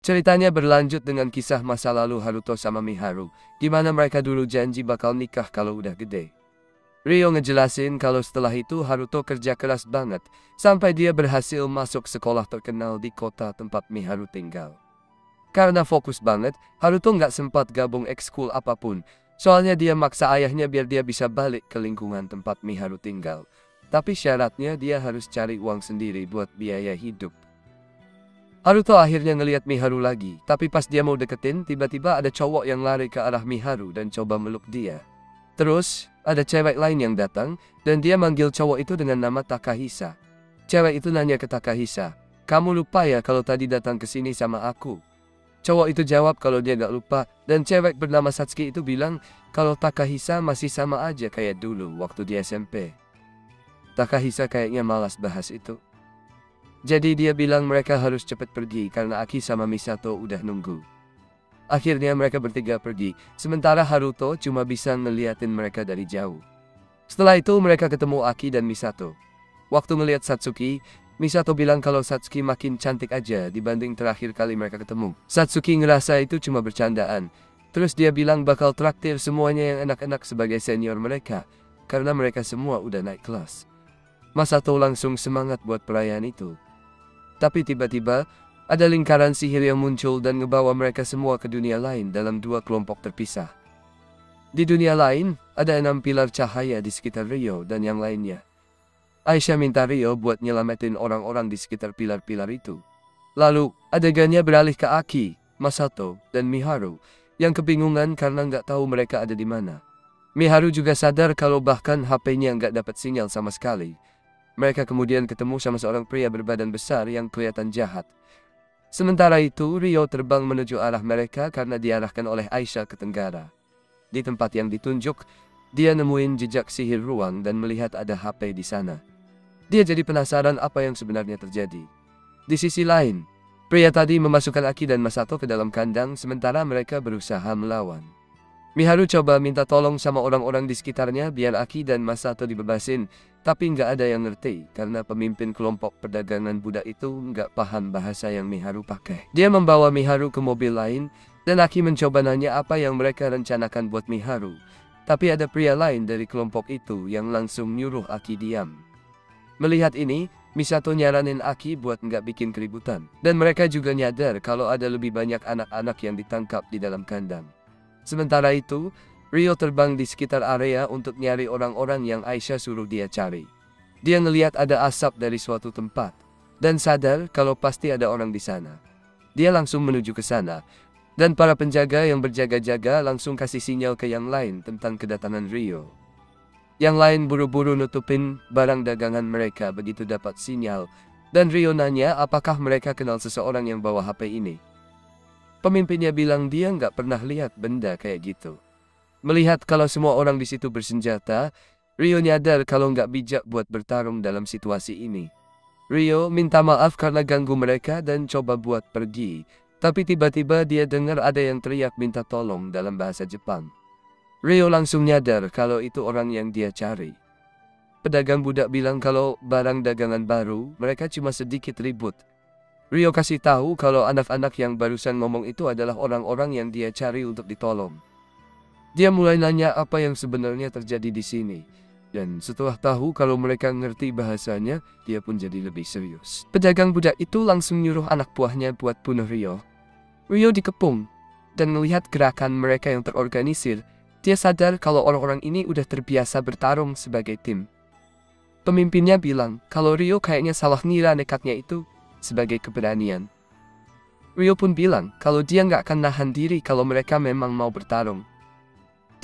Ceritanya berlanjut dengan kisah masa lalu Haruto sama Miharu, di mana mereka dulu janji bakal nikah kalau udah gede. Ryo ngejelasin kalau setelah itu Haruto kerja keras banget, sampai dia berhasil masuk sekolah terkenal di kota tempat Miharu tinggal. Karena fokus banget, Haruto nggak sempat gabung ekskul apapun, soalnya dia maksa ayahnya biar dia bisa balik ke lingkungan tempat Miharu tinggal. Tapi syaratnya dia harus cari uang sendiri buat biaya hidup. Haruto akhirnya ngelihat Miharu lagi, tapi pas dia mau deketin, tiba-tiba ada cowok yang lari ke arah Miharu dan coba meluk dia. Terus, ada cewek lain yang datang, dan dia manggil cowok itu dengan nama Takahisa. Cewek itu nanya ke Takahisa, "Kamu lupa ya kalau tadi datang ke sini sama aku?" Cowok itu jawab kalau dia gak lupa, dan cewek bernama Satsuki itu bilang kalau Takahisa masih sama aja kayak dulu waktu di SMP. Takahisa kayaknya malas bahas itu. Jadi dia bilang mereka harus cepat pergi karena Aki sama Misato udah nunggu. Akhirnya mereka bertiga pergi, sementara Haruto cuma bisa ngeliatin mereka dari jauh. Setelah itu mereka ketemu Aki dan Misato. Waktu ngeliat Satsuki, Misato bilang kalau Satsuki makin cantik aja dibanding terakhir kali mereka ketemu. Satsuki ngerasa itu cuma bercandaan. Terus dia bilang bakal traktir semuanya yang enak-enak sebagai senior mereka, karena mereka semua udah naik kelas. Misato langsung semangat buat perayaan itu. Tapi tiba-tiba, ada lingkaran sihir yang muncul dan ngebawa mereka semua ke dunia lain dalam dua kelompok terpisah. Di dunia lain, ada 6 pilar cahaya di sekitar Ryo dan yang lainnya. Aisyah minta Ryo buat nyelamatin orang-orang di sekitar pilar-pilar itu. Lalu, adegannya beralih ke Aki, Misato, dan Miharu, yang kebingungan karena nggak tahu mereka ada di mana. Miharu juga sadar kalau bahkan HP-nya nggak dapat sinyal sama sekali. Mereka kemudian ketemu sama seorang pria berbadan besar yang kelihatan jahat. Sementara itu, Ryo terbang menuju arah mereka karena diarahkan oleh Aisyah ke tenggara. Di tempat yang ditunjuk, dia nemuin jejak sihir ruang dan melihat ada HP di sana. Dia jadi penasaran apa yang sebenarnya terjadi. Di sisi lain, pria tadi memasukkan Aki dan Misato ke dalam kandang sementara mereka berusaha melawan. Miharu coba minta tolong sama orang-orang di sekitarnya biar Aki dan Misato dibebasin, tapi nggak ada yang ngerti karena pemimpin kelompok perdagangan budak itu nggak paham bahasa yang Miharu pakai. Dia membawa Miharu ke mobil lain, dan Aki mencoba nanya apa yang mereka rencanakan buat Miharu. Tapi ada pria lain dari kelompok itu yang langsung nyuruh Aki diam. Melihat ini, Misato nyaranin Aki buat nggak bikin keributan. Dan mereka juga nyadar kalau ada lebih banyak anak-anak yang ditangkap di dalam kandang. Sementara itu, Ryo terbang di sekitar area untuk nyari orang-orang yang Aisyah suruh dia cari. Dia ngelihat ada asap dari suatu tempat, dan sadar kalau pasti ada orang di sana. Dia langsung menuju ke sana, dan para penjaga yang berjaga-jaga langsung kasih sinyal ke yang lain tentang kedatangan Ryo. Yang lain buru-buru nutupin barang dagangan mereka begitu dapat sinyal, dan Ryo nanya apakah mereka kenal seseorang yang bawa HP ini. Pemimpinnya bilang dia nggak pernah lihat benda kayak gitu. Melihat kalau semua orang di situ bersenjata, Ryo nyadar kalau nggak bijak buat bertarung dalam situasi ini. Ryo minta maaf karena ganggu mereka dan coba buat pergi. Tapi tiba-tiba dia dengar ada yang teriak minta tolong dalam bahasa Jepang. Ryo langsung nyadar kalau itu orang yang dia cari. Pedagang budak bilang kalau barang dagangan baru, mereka cuma sedikit ribut. Ryo kasih tahu kalau anak-anak yang barusan ngomong itu adalah orang-orang yang dia cari untuk ditolong. Dia mulai nanya apa yang sebenarnya terjadi di sini. Dan setelah tahu kalau mereka ngerti bahasanya, dia pun jadi lebih serius. Pedagang budak itu langsung nyuruh anak buahnya buat bunuh Ryo. Ryo dikepung, dan melihat gerakan mereka yang terorganisir, dia sadar kalau orang-orang ini udah terbiasa bertarung sebagai tim. Pemimpinnya bilang kalau Ryo kayaknya salah ngira nekatnya itu sebagai keberanian. Ryo pun bilang kalau dia nggak akan nahan diri kalau mereka memang mau bertarung.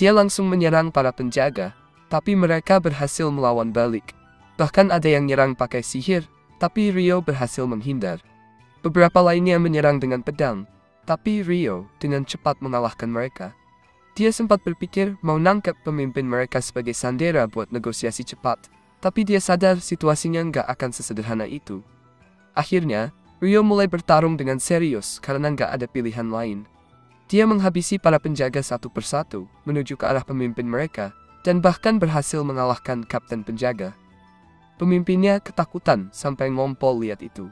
Dia langsung menyerang para penjaga, tapi mereka berhasil melawan balik. Bahkan ada yang nyerang pakai sihir, tapi Ryo berhasil menghindar. Beberapa lainnya menyerang dengan pedang, tapi Ryo dengan cepat mengalahkan mereka. Dia sempat berpikir mau nangkep pemimpin mereka sebagai sandera buat negosiasi cepat, tapi dia sadar situasinya nggak akan sesederhana itu. Akhirnya, Ryo mulai bertarung dengan serius karena nggak ada pilihan lain. Dia menghabisi para penjaga satu persatu menuju ke arah pemimpin mereka dan bahkan berhasil mengalahkan kapten penjaga. Pemimpinnya ketakutan sampai ngompol lihat itu.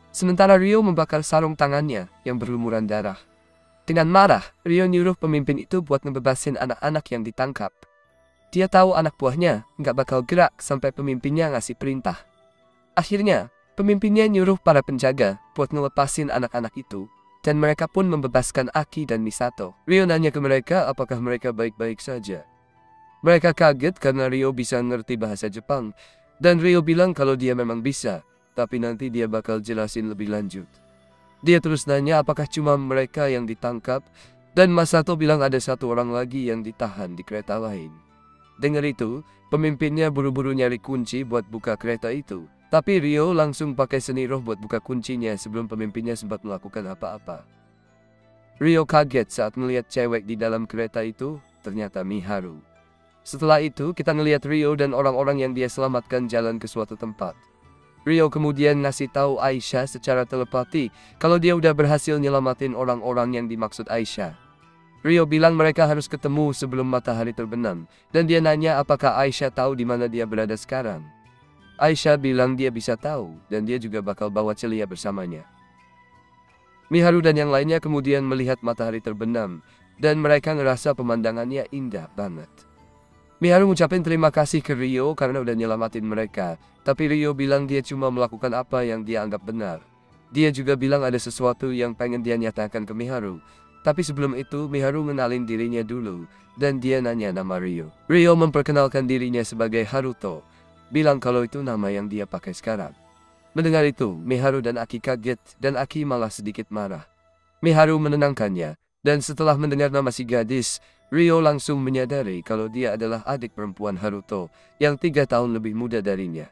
Sementara Rio membakar sarung tangannya yang berlumuran darah. Dengan marah, Rio nyuruh pemimpin itu buat ngebebasin anak-anak yang ditangkap. Dia tahu anak buahnya nggak bakal gerak sampai pemimpinnya ngasih perintah. Akhirnya, pemimpinnya nyuruh para penjaga buat ngelepasin anak-anak itu, dan mereka pun membebaskan Aki dan Misato. Rio nanya ke mereka apakah mereka baik-baik saja. Mereka kaget karena Rio bisa ngerti bahasa Jepang, dan Rio bilang kalau dia memang bisa, tapi nanti dia bakal jelasin lebih lanjut. Dia terus nanya apakah cuma mereka yang ditangkap, dan Masato bilang ada satu orang lagi yang ditahan di kereta lain. Dengar itu, pemimpinnya buru-buru nyari kunci buat buka kereta itu. Tapi Rio langsung pakai seni roh buat buka kuncinya sebelum pemimpinnya sempat melakukan apa-apa. Rio kaget saat melihat cewek di dalam kereta itu, ternyata Miharu. Setelah itu, kita ngelihat Rio dan orang-orang yang dia selamatkan jalan ke suatu tempat. Rio kemudian ngasih tahu Aisyah secara telepati kalau dia udah berhasil nyelamatin orang-orang yang dimaksud Aisyah. Rio bilang mereka harus ketemu sebelum matahari terbenam, dan dia nanya apakah Aisyah tahu di mana dia berada sekarang. Aisyah bilang dia bisa tahu, dan dia juga bakal bawa Celia bersamanya. Miharu dan yang lainnya kemudian melihat matahari terbenam, dan mereka ngerasa pemandangannya indah banget. Miharu ngucapin terima kasih ke Rio karena udah nyelamatin mereka, tapi Rio bilang dia cuma melakukan apa yang dia anggap benar. Dia juga bilang ada sesuatu yang pengen dia nyatakan ke Miharu. Tapi sebelum itu, Miharu ngenalin dirinya dulu, dan dia nanya nama Rio. Rio memperkenalkan dirinya sebagai Haruto, bilang kalau itu nama yang dia pakai sekarang. Mendengar itu, Miharu dan Aki kaget, dan Aki malah sedikit marah. Miharu menenangkannya, dan setelah mendengar nama si gadis, Rio langsung menyadari kalau dia adalah adik perempuan Haruto, yang 3 tahun lebih muda darinya.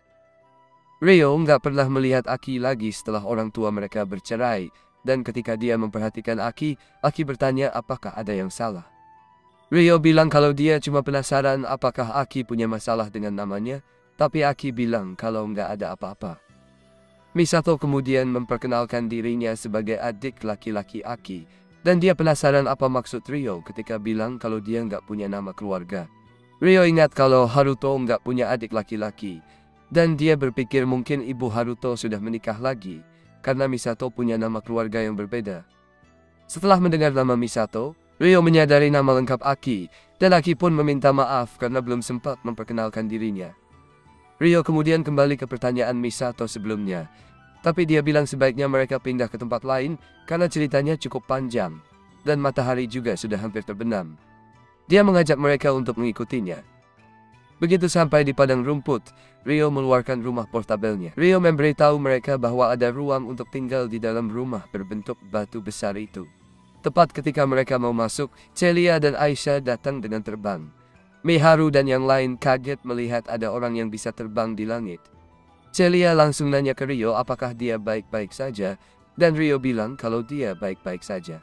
Rio nggak pernah melihat Aki lagi setelah orang tua mereka bercerai, dan ketika dia memperhatikan Aki, Aki bertanya apakah ada yang salah. Rio bilang kalau dia cuma penasaran apakah Aki punya masalah dengan namanya, tapi Aki bilang kalau nggak ada apa-apa. Misato kemudian memperkenalkan dirinya sebagai adik laki-laki Aki, dan dia penasaran apa maksud Rio ketika bilang kalau dia nggak punya nama keluarga. Rio ingat kalau Haruto nggak punya adik laki-laki, dan dia berpikir mungkin ibu Haruto sudah menikah lagi, karena Misato punya nama keluarga yang berbeda. Setelah mendengar nama Misato, Rio menyadari nama lengkap Aki, dan Aki pun meminta maaf karena belum sempat memperkenalkan dirinya. Rio kemudian kembali ke pertanyaan Misato sebelumnya, tapi dia bilang sebaiknya mereka pindah ke tempat lain karena ceritanya cukup panjang, dan matahari juga sudah hampir terbenam. Dia mengajak mereka untuk mengikutinya. Begitu sampai di padang rumput, Rio mengeluarkan rumah portabelnya. Rio memberitahu mereka bahwa ada ruang untuk tinggal di dalam rumah berbentuk batu besar itu. Tepat ketika mereka mau masuk, Celia dan Aisyah datang dengan terbang. Miharu dan yang lain kaget melihat ada orang yang bisa terbang di langit. Celia langsung nanya ke Rio apakah dia baik-baik saja, dan Rio bilang kalau dia baik-baik saja.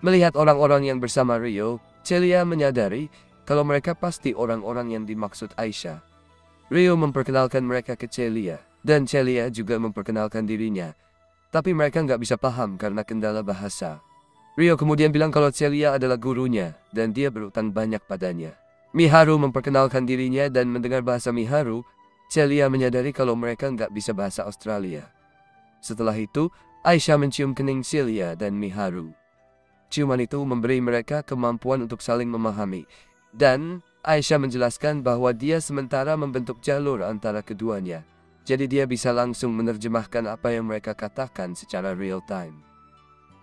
Melihat orang-orang yang bersama Rio, Celia menyadari kalau mereka pasti orang-orang yang dimaksud Aisyah. Rio memperkenalkan mereka ke Celia, dan Celia juga memperkenalkan dirinya. Tapi mereka nggak bisa paham karena kendala bahasa. Rio kemudian bilang kalau Celia adalah gurunya, dan dia berutang banyak padanya. Miharu memperkenalkan dirinya dan mendengar bahasa Miharu, Celia menyadari kalau mereka nggak bisa bahasa Australia. Setelah itu, Aisyah mencium kening Celia dan Miharu. Ciuman itu memberi mereka kemampuan untuk saling memahami, dan Aisyah menjelaskan bahwa dia sementara membentuk jalur antara keduanya. Jadi dia bisa langsung menerjemahkan apa yang mereka katakan secara real time.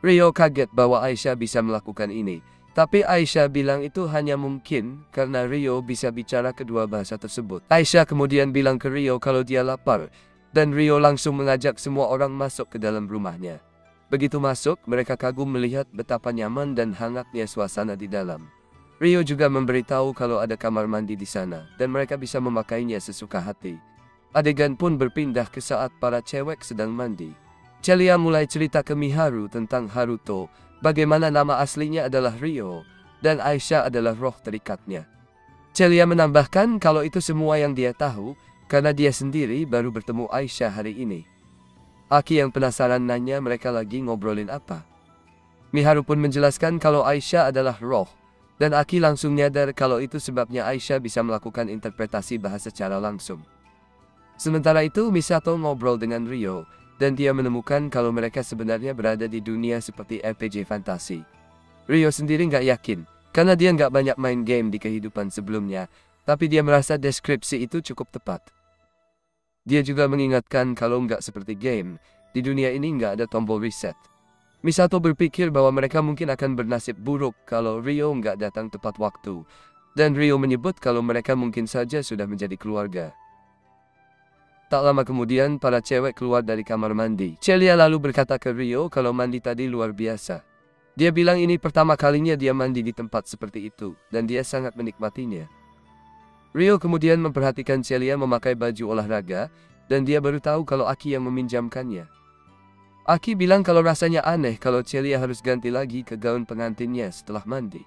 Rio kaget bahwa Aisyah bisa melakukan ini, tapi Aisyah bilang itu hanya mungkin karena Rio bisa bicara kedua bahasa tersebut. Aisyah kemudian bilang ke Rio kalau dia lapar, dan Rio langsung mengajak semua orang masuk ke dalam rumahnya. Begitu masuk, mereka kagum melihat betapa nyaman dan hangatnya suasana di dalam. Rio juga memberitahu kalau ada kamar mandi di sana, dan mereka bisa memakainya sesuka hati. Adegan pun berpindah ke saat para cewek sedang mandi. Celia mulai cerita ke Miharu tentang Haruto, bagaimana nama aslinya adalah Rio, dan Aisyah adalah roh terikatnya. Celia menambahkan kalau itu semua yang dia tahu, karena dia sendiri baru bertemu Aisyah hari ini. Aki yang penasaran nanya mereka lagi ngobrolin apa. Miharu pun menjelaskan kalau Aisyah adalah roh, dan Aki langsung nyadar kalau itu sebabnya Aisyah bisa melakukan interpretasi bahasa secara langsung. Sementara itu Misato ngobrol dengan Rio, dan dia menemukan kalau mereka sebenarnya berada di dunia seperti RPG fantasi. Rio sendiri nggak yakin, karena dia nggak banyak main game di kehidupan sebelumnya, tapi dia merasa deskripsi itu cukup tepat. Dia juga mengingatkan kalau nggak seperti game, di dunia ini nggak ada tombol reset. Misato berpikir bahwa mereka mungkin akan bernasib buruk kalau Rio nggak datang tepat waktu, dan Rio menyebut kalau mereka mungkin saja sudah menjadi keluarga. Tak lama kemudian, para cewek keluar dari kamar mandi. Celia lalu berkata ke Rio kalau mandi tadi luar biasa. Dia bilang ini pertama kalinya dia mandi di tempat seperti itu, dan dia sangat menikmatinya. Rio kemudian memperhatikan Celia memakai baju olahraga, dan dia baru tahu kalau Aki yang meminjamkannya. Aki bilang kalau rasanya aneh kalau Celia harus ganti lagi ke gaun pengantinnya setelah mandi.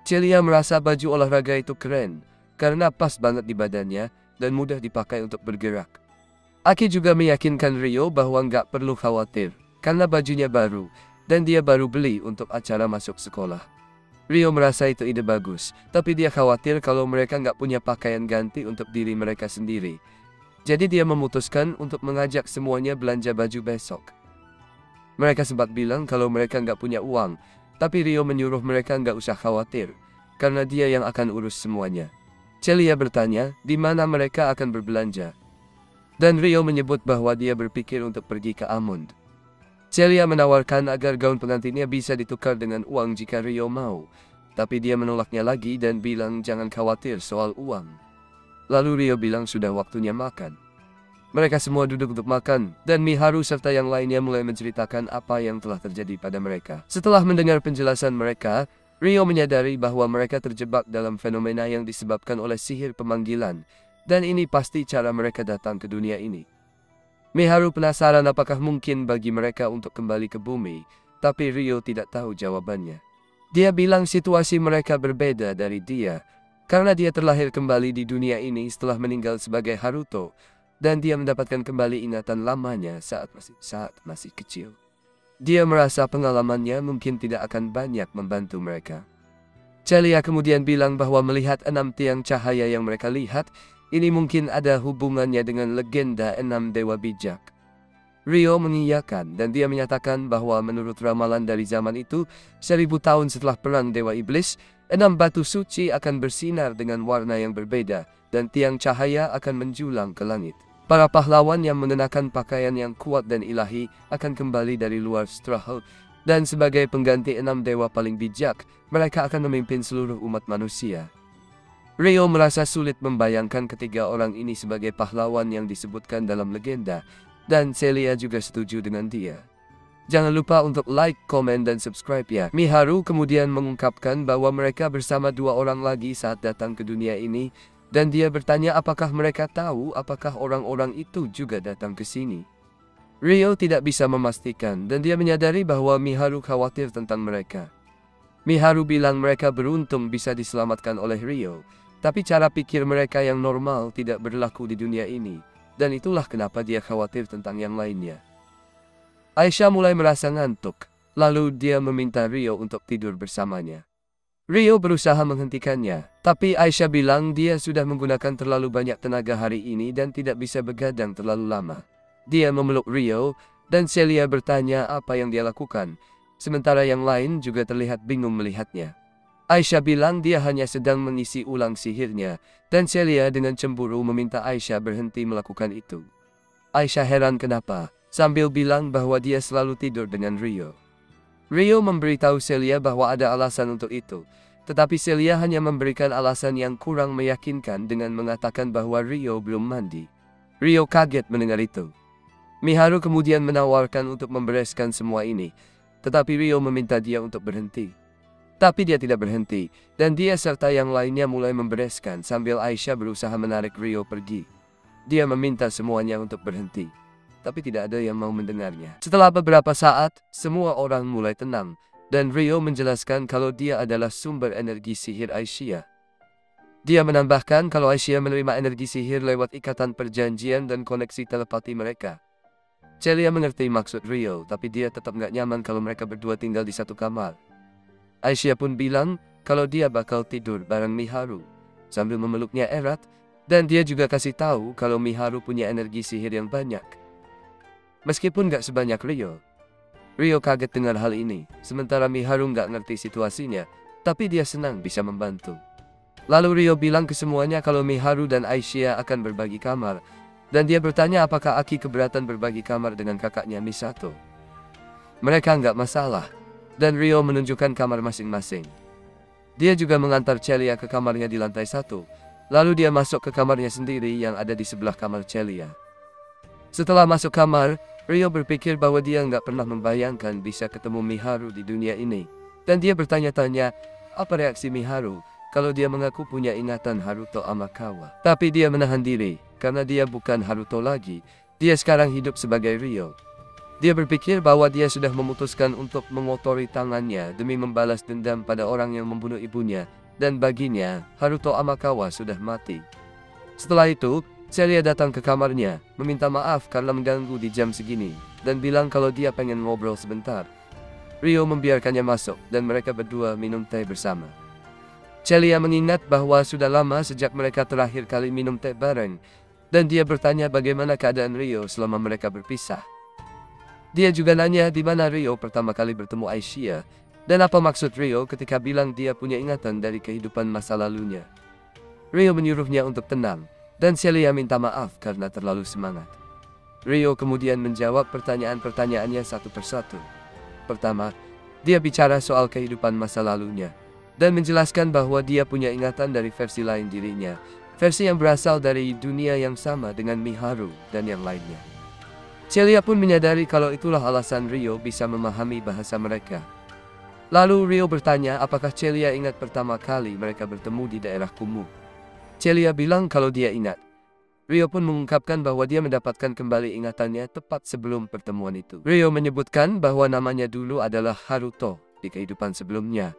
Celia merasa baju olahraga itu keren, karena pas banget di badannya, dan mudah dipakai untuk bergerak. Aki juga meyakinkan Rio bahwa nggak perlu khawatir, karena bajunya baru, dan dia baru beli untuk acara masuk sekolah. Rio merasa itu ide bagus, tapi dia khawatir kalau mereka nggak punya pakaian ganti untuk diri mereka sendiri. Jadi dia memutuskan untuk mengajak semuanya belanja baju besok. Mereka sempat bilang kalau mereka nggak punya uang, tapi Rio menyuruh mereka nggak usah khawatir, karena dia yang akan urus semuanya. Celia bertanya di mana mereka akan berbelanja. Dan Rio menyebut bahwa dia berpikir untuk pergi ke Almond. Celia menawarkan agar gaun pengantinnya bisa ditukar dengan uang jika Rio mau. Tapi dia menolaknya lagi dan bilang jangan khawatir soal uang. Lalu Rio bilang sudah waktunya makan. Mereka semua duduk untuk makan, dan Miharu serta yang lainnya mulai menceritakan apa yang telah terjadi pada mereka. Setelah mendengar penjelasan mereka, Rio menyadari bahwa mereka terjebak dalam fenomena yang disebabkan oleh sihir pemanggilan, dan ini pasti cara mereka datang ke dunia ini. Miharu penasaran apakah mungkin bagi mereka untuk kembali ke bumi, tapi Rio tidak tahu jawabannya. Dia bilang situasi mereka berbeda dari dia, karena dia terlahir kembali di dunia ini setelah meninggal sebagai Haruto, dan dia mendapatkan kembali ingatan lamanya saat masih kecil. Dia merasa pengalamannya mungkin tidak akan banyak membantu mereka. Celia kemudian bilang bahwa melihat 6 tiang cahaya yang mereka lihat, ini mungkin ada hubungannya dengan legenda 6 dewa bijak. Rio mengiyakan dan dia menyatakan bahwa menurut ramalan dari zaman itu, 1000 tahun setelah perang Dewa Iblis, 6 batu suci akan bersinar dengan warna yang berbeda dan tiang cahaya akan menjulang ke langit. Para pahlawan yang mengenakan pakaian yang kuat dan ilahi akan kembali dari luar Strahd, dan sebagai pengganti 6 dewa paling bijak, mereka akan memimpin seluruh umat manusia. Rio merasa sulit membayangkan ketiga orang ini sebagai pahlawan yang disebutkan dalam legenda, dan Celia juga setuju dengan dia. Jangan lupa untuk like, komen, dan subscribe ya. Miharu kemudian mengungkapkan bahwa mereka bersama 2 orang lagi saat datang ke dunia ini, dan dia bertanya apakah mereka tahu apakah orang-orang itu juga datang ke sini. Rio tidak bisa memastikan dan dia menyadari bahwa Miharu khawatir tentang mereka. Miharu bilang mereka beruntung bisa diselamatkan oleh Rio, tapi cara pikir mereka yang normal tidak berlaku di dunia ini, dan itulah kenapa dia khawatir tentang yang lainnya. Aisyah mulai merasa ngantuk, lalu dia meminta Rio untuk tidur bersamanya. Rio berusaha menghentikannya, tapi Aisyah bilang dia sudah menggunakan terlalu banyak tenaga hari ini dan tidak bisa begadang terlalu lama. Dia memeluk Rio, dan Celia bertanya apa yang dia lakukan, sementara yang lain juga terlihat bingung melihatnya. Aisyah bilang dia hanya sedang mengisi ulang sihirnya, dan Celia dengan cemburu meminta Aisyah berhenti melakukan itu. Aisyah heran kenapa, sambil bilang bahwa dia selalu tidur dengan Rio. Rio memberitahu Celia bahwa ada alasan untuk itu, tetapi Celia hanya memberikan alasan yang kurang meyakinkan dengan mengatakan bahwa Rio belum mandi. Rio kaget mendengar itu. Miharu kemudian menawarkan untuk membereskan semua ini, tetapi Rio meminta dia untuk berhenti. Tapi dia tidak berhenti, dan dia serta yang lainnya mulai membereskan sambil Aisyah berusaha menarik Rio pergi. Dia meminta semuanya untuk berhenti, tapi tidak ada yang mau mendengarnya. Setelah beberapa saat, semua orang mulai tenang, dan Rio menjelaskan kalau dia adalah sumber energi sihir Aisyah. Dia menambahkan kalau Aisyah menerima energi sihir lewat ikatan perjanjian dan koneksi telepati mereka. Celia mengerti maksud Rio, tapi dia tetap gak nyaman kalau mereka berdua tinggal di satu kamar. Aisyah pun bilang kalau dia bakal tidur bareng Miharu, sambil memeluknya erat, dan dia juga kasih tahu kalau Miharu punya energi sihir yang banyak. Meskipun gak sebanyak Rio. Rio kaget dengar hal ini, sementara Miharu gak ngerti situasinya, tapi dia senang bisa membantu. Lalu Rio bilang ke semuanya kalau Miharu dan Aisyah akan berbagi kamar, dan dia bertanya apakah Aki keberatan berbagi kamar dengan kakaknya Misato. Mereka nggak masalah, dan Rio menunjukkan kamar masing-masing. Dia juga mengantar Celia ke kamarnya di lantai 1, lalu dia masuk ke kamarnya sendiri yang ada di sebelah kamar Celia. Setelah masuk kamar, Rio berpikir bahwa dia nggak pernah membayangkan bisa ketemu Miharu di dunia ini, dan dia bertanya-tanya apa reaksi Miharu kalau dia mengaku punya ingatan Haruto Amakawa. Tapi dia menahan diri, karena dia bukan Haruto lagi, dia sekarang hidup sebagai Rio. Dia berpikir bahwa dia sudah memutuskan untuk mengotori tangannya demi membalas dendam pada orang yang membunuh ibunya, dan baginya, Haruto Amakawa sudah mati. Setelah itu, Celia datang ke kamarnya, meminta maaf karena mengganggu di jam segini, dan bilang kalau dia pengen ngobrol sebentar. Rio membiarkannya masuk, dan mereka berdua minum teh bersama. Celia mengingat bahwa sudah lama sejak mereka terakhir kali minum teh bareng, dan dia bertanya bagaimana keadaan Rio selama mereka berpisah. Dia juga nanya di mana Rio pertama kali bertemu Aisyah, dan apa maksud Rio ketika bilang dia punya ingatan dari kehidupan masa lalunya. Rio menyuruhnya untuk tenang, dan Celia minta maaf karena terlalu semangat. Rio kemudian menjawab pertanyaan-pertanyaannya satu persatu. Pertama, dia bicara soal kehidupan masa lalunya, dan menjelaskan bahwa dia punya ingatan dari versi lain dirinya, versi yang berasal dari dunia yang sama dengan Miharu dan yang lainnya. Celia pun menyadari kalau itulah alasan Rio bisa memahami bahasa mereka. Lalu Rio bertanya apakah Celia ingat pertama kali mereka bertemu di daerah kumuh. Celia bilang kalau dia ingat. Rio pun mengungkapkan bahwa dia mendapatkan kembali ingatannya tepat sebelum pertemuan itu. Rio menyebutkan bahwa namanya dulu adalah Haruto di kehidupan sebelumnya,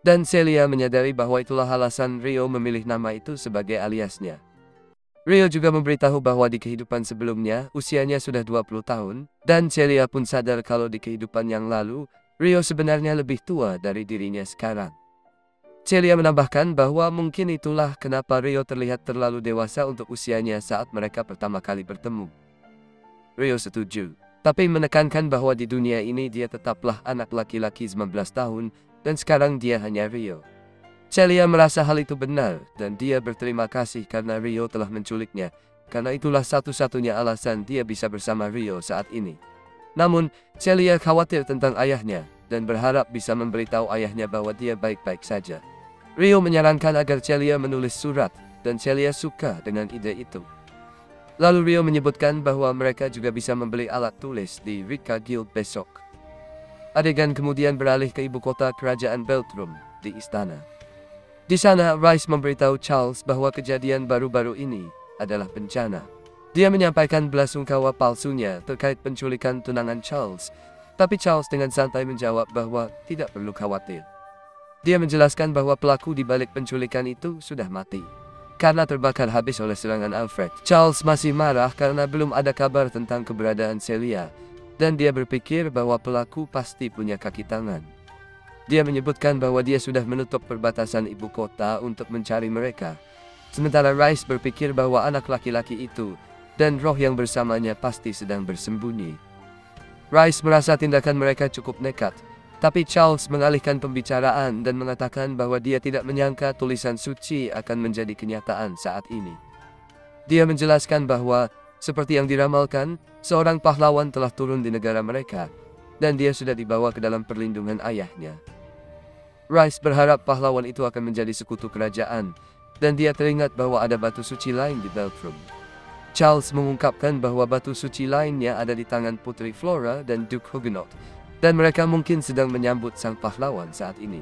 dan Celia menyadari bahwa itulah alasan Rio memilih nama itu sebagai aliasnya. Rio juga memberitahu bahwa di kehidupan sebelumnya usianya sudah 20 tahun, dan Celia pun sadar kalau di kehidupan yang lalu, Rio sebenarnya lebih tua dari dirinya sekarang. Celia menambahkan bahwa mungkin itulah kenapa Rio terlihat terlalu dewasa untuk usianya saat mereka pertama kali bertemu. Rio setuju, tapi menekankan bahwa di dunia ini dia tetaplah anak laki-laki 19 tahun, dan sekarang dia hanya Rio. Celia merasa hal itu benar, dan dia berterima kasih karena Rio telah menculiknya, karena itulah satu-satunya alasan dia bisa bersama Rio saat ini. Namun, Celia khawatir tentang ayahnya, dan berharap bisa memberitahu ayahnya bahwa dia baik-baik saja. Rio menyarankan agar Celia menulis surat, dan Celia suka dengan ide itu. Lalu Rio menyebutkan bahwa mereka juga bisa membeli alat tulis di Rika Guild besok. Adegan kemudian beralih ke ibu kota kerajaan Beltrum, di istana. Di sana, Rice memberitahu Charles bahwa kejadian baru-baru ini adalah bencana. Dia menyampaikan belasungkawa palsunya terkait penculikan tunangan Charles, tapi Charles dengan santai menjawab bahwa tidak perlu khawatir. Dia menjelaskan bahwa pelaku di balik penculikan itu sudah mati karena terbakar habis oleh serangan Alfred. Charles masih marah karena belum ada kabar tentang keberadaan Celia, dan dia berpikir bahwa pelaku pasti punya kaki tangan. Dia menyebutkan bahwa dia sudah menutup perbatasan ibu kota untuk mencari mereka, sementara Rice berpikir bahwa anak laki-laki itu dan roh yang bersamanya pasti sedang bersembunyi. Rice merasa tindakan mereka cukup nekat, tapi Charles mengalihkan pembicaraan dan mengatakan bahwa dia tidak menyangka tulisan suci akan menjadi kenyataan saat ini. Dia menjelaskan bahwa, seperti yang diramalkan, seorang pahlawan telah turun di negara mereka, dan dia sudah dibawa ke dalam perlindungan ayahnya. Rice berharap pahlawan itu akan menjadi sekutu kerajaan, dan dia teringat bahwa ada batu suci lain di Beltrum. Charles mengungkapkan bahwa batu suci lainnya ada di tangan Putri Flora dan Duke Huguenot, dan mereka mungkin sedang menyambut sang pahlawan saat ini.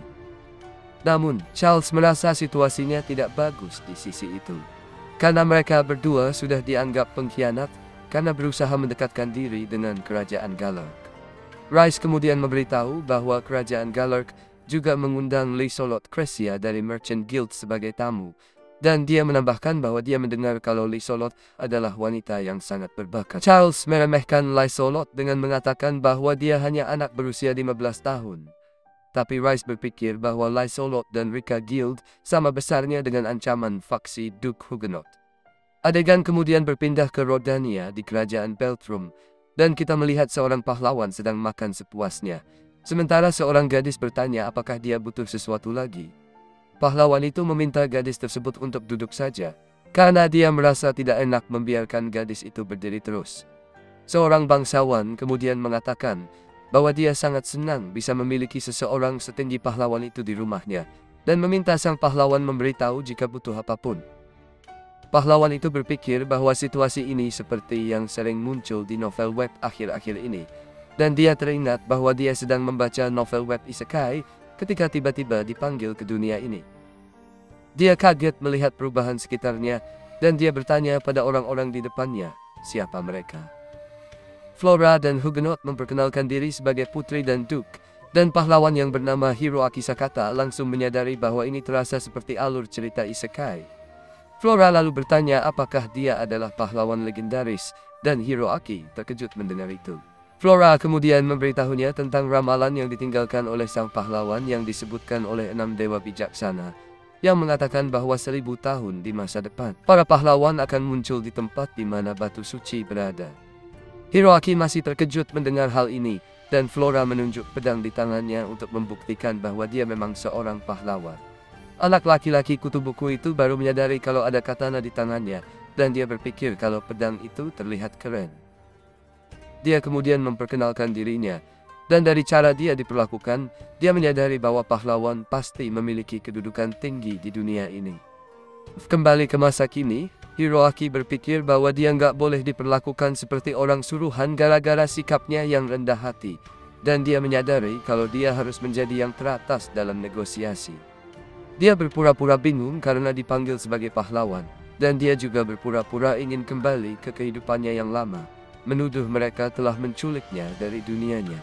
Namun, Charles merasa situasinya tidak bagus di sisi itu, karena mereka berdua sudah dianggap pengkhianat karena berusaha mendekatkan diri dengan kerajaan Galark. Rice kemudian memberitahu bahwa kerajaan Galark juga mengundang Lisolot Cresia dari Merchant Guild sebagai tamu, dan dia menambahkan bahwa dia mendengar kalau Lisolot adalah wanita yang sangat berbakat. Charles meremehkan Lisolot dengan mengatakan bahwa dia hanya anak berusia 15 tahun. Tapi Rice berpikir bahwa Lisolot dan Rika Guild sama besarnya dengan ancaman faksi Duke Huguenot. Adegan kemudian berpindah ke Rodania di kerajaan Beltrum, dan kita melihat seorang pahlawan sedang makan sepuasnya. Sementara seorang gadis bertanya apakah dia butuh sesuatu lagi. Pahlawan itu meminta gadis tersebut untuk duduk saja, karena dia merasa tidak enak membiarkan gadis itu berdiri terus. Seorang bangsawan kemudian mengatakan bahwa dia sangat senang bisa memiliki seseorang setinggi pahlawan itu di rumahnya, dan meminta sang pahlawan memberitahu jika butuh apapun. Pahlawan itu berpikir bahwa situasi ini seperti yang sering muncul di novel web akhir-akhir ini, dan dia teringat bahwa dia sedang membaca novel web isekai ketika tiba-tiba dipanggil ke dunia ini. Dia kaget melihat perubahan sekitarnya, dan dia bertanya pada orang-orang di depannya, siapa mereka. Flora dan Huguenot memperkenalkan diri sebagai putri dan duke, dan pahlawan yang bernama Hiroaki Sakata langsung menyadari bahwa ini terasa seperti alur cerita isekai. Flora lalu bertanya apakah dia adalah pahlawan legendaris, dan Hiroaki terkejut mendengar itu. Flora kemudian memberitahunya tentang ramalan yang ditinggalkan oleh sang pahlawan yang disebutkan oleh 6 dewa bijaksana, yang mengatakan bahwa 1000 tahun di masa depan, para pahlawan akan muncul di tempat di mana batu suci berada. Hiroaki masih terkejut mendengar hal ini, dan Flora menunjuk pedang di tangannya untuk membuktikan bahwa dia memang seorang pahlawan. Anak laki-laki kutu buku itu baru menyadari kalau ada katana di tangannya, dan dia berpikir kalau pedang itu terlihat keren. Dia kemudian memperkenalkan dirinya, dan dari cara dia diperlakukan, dia menyadari bahwa pahlawan pasti memiliki kedudukan tinggi di dunia ini. Kembali ke masa kini, Hiroaki berpikir bahwa dia nggak boleh diperlakukan seperti orang suruhan gara-gara sikapnya yang rendah hati, dan dia menyadari kalau dia harus menjadi yang teratas dalam negosiasi. Dia berpura-pura bingung karena dipanggil sebagai pahlawan, dan dia juga berpura-pura ingin kembali ke kehidupannya yang lama, menuduh mereka telah menculiknya dari dunianya.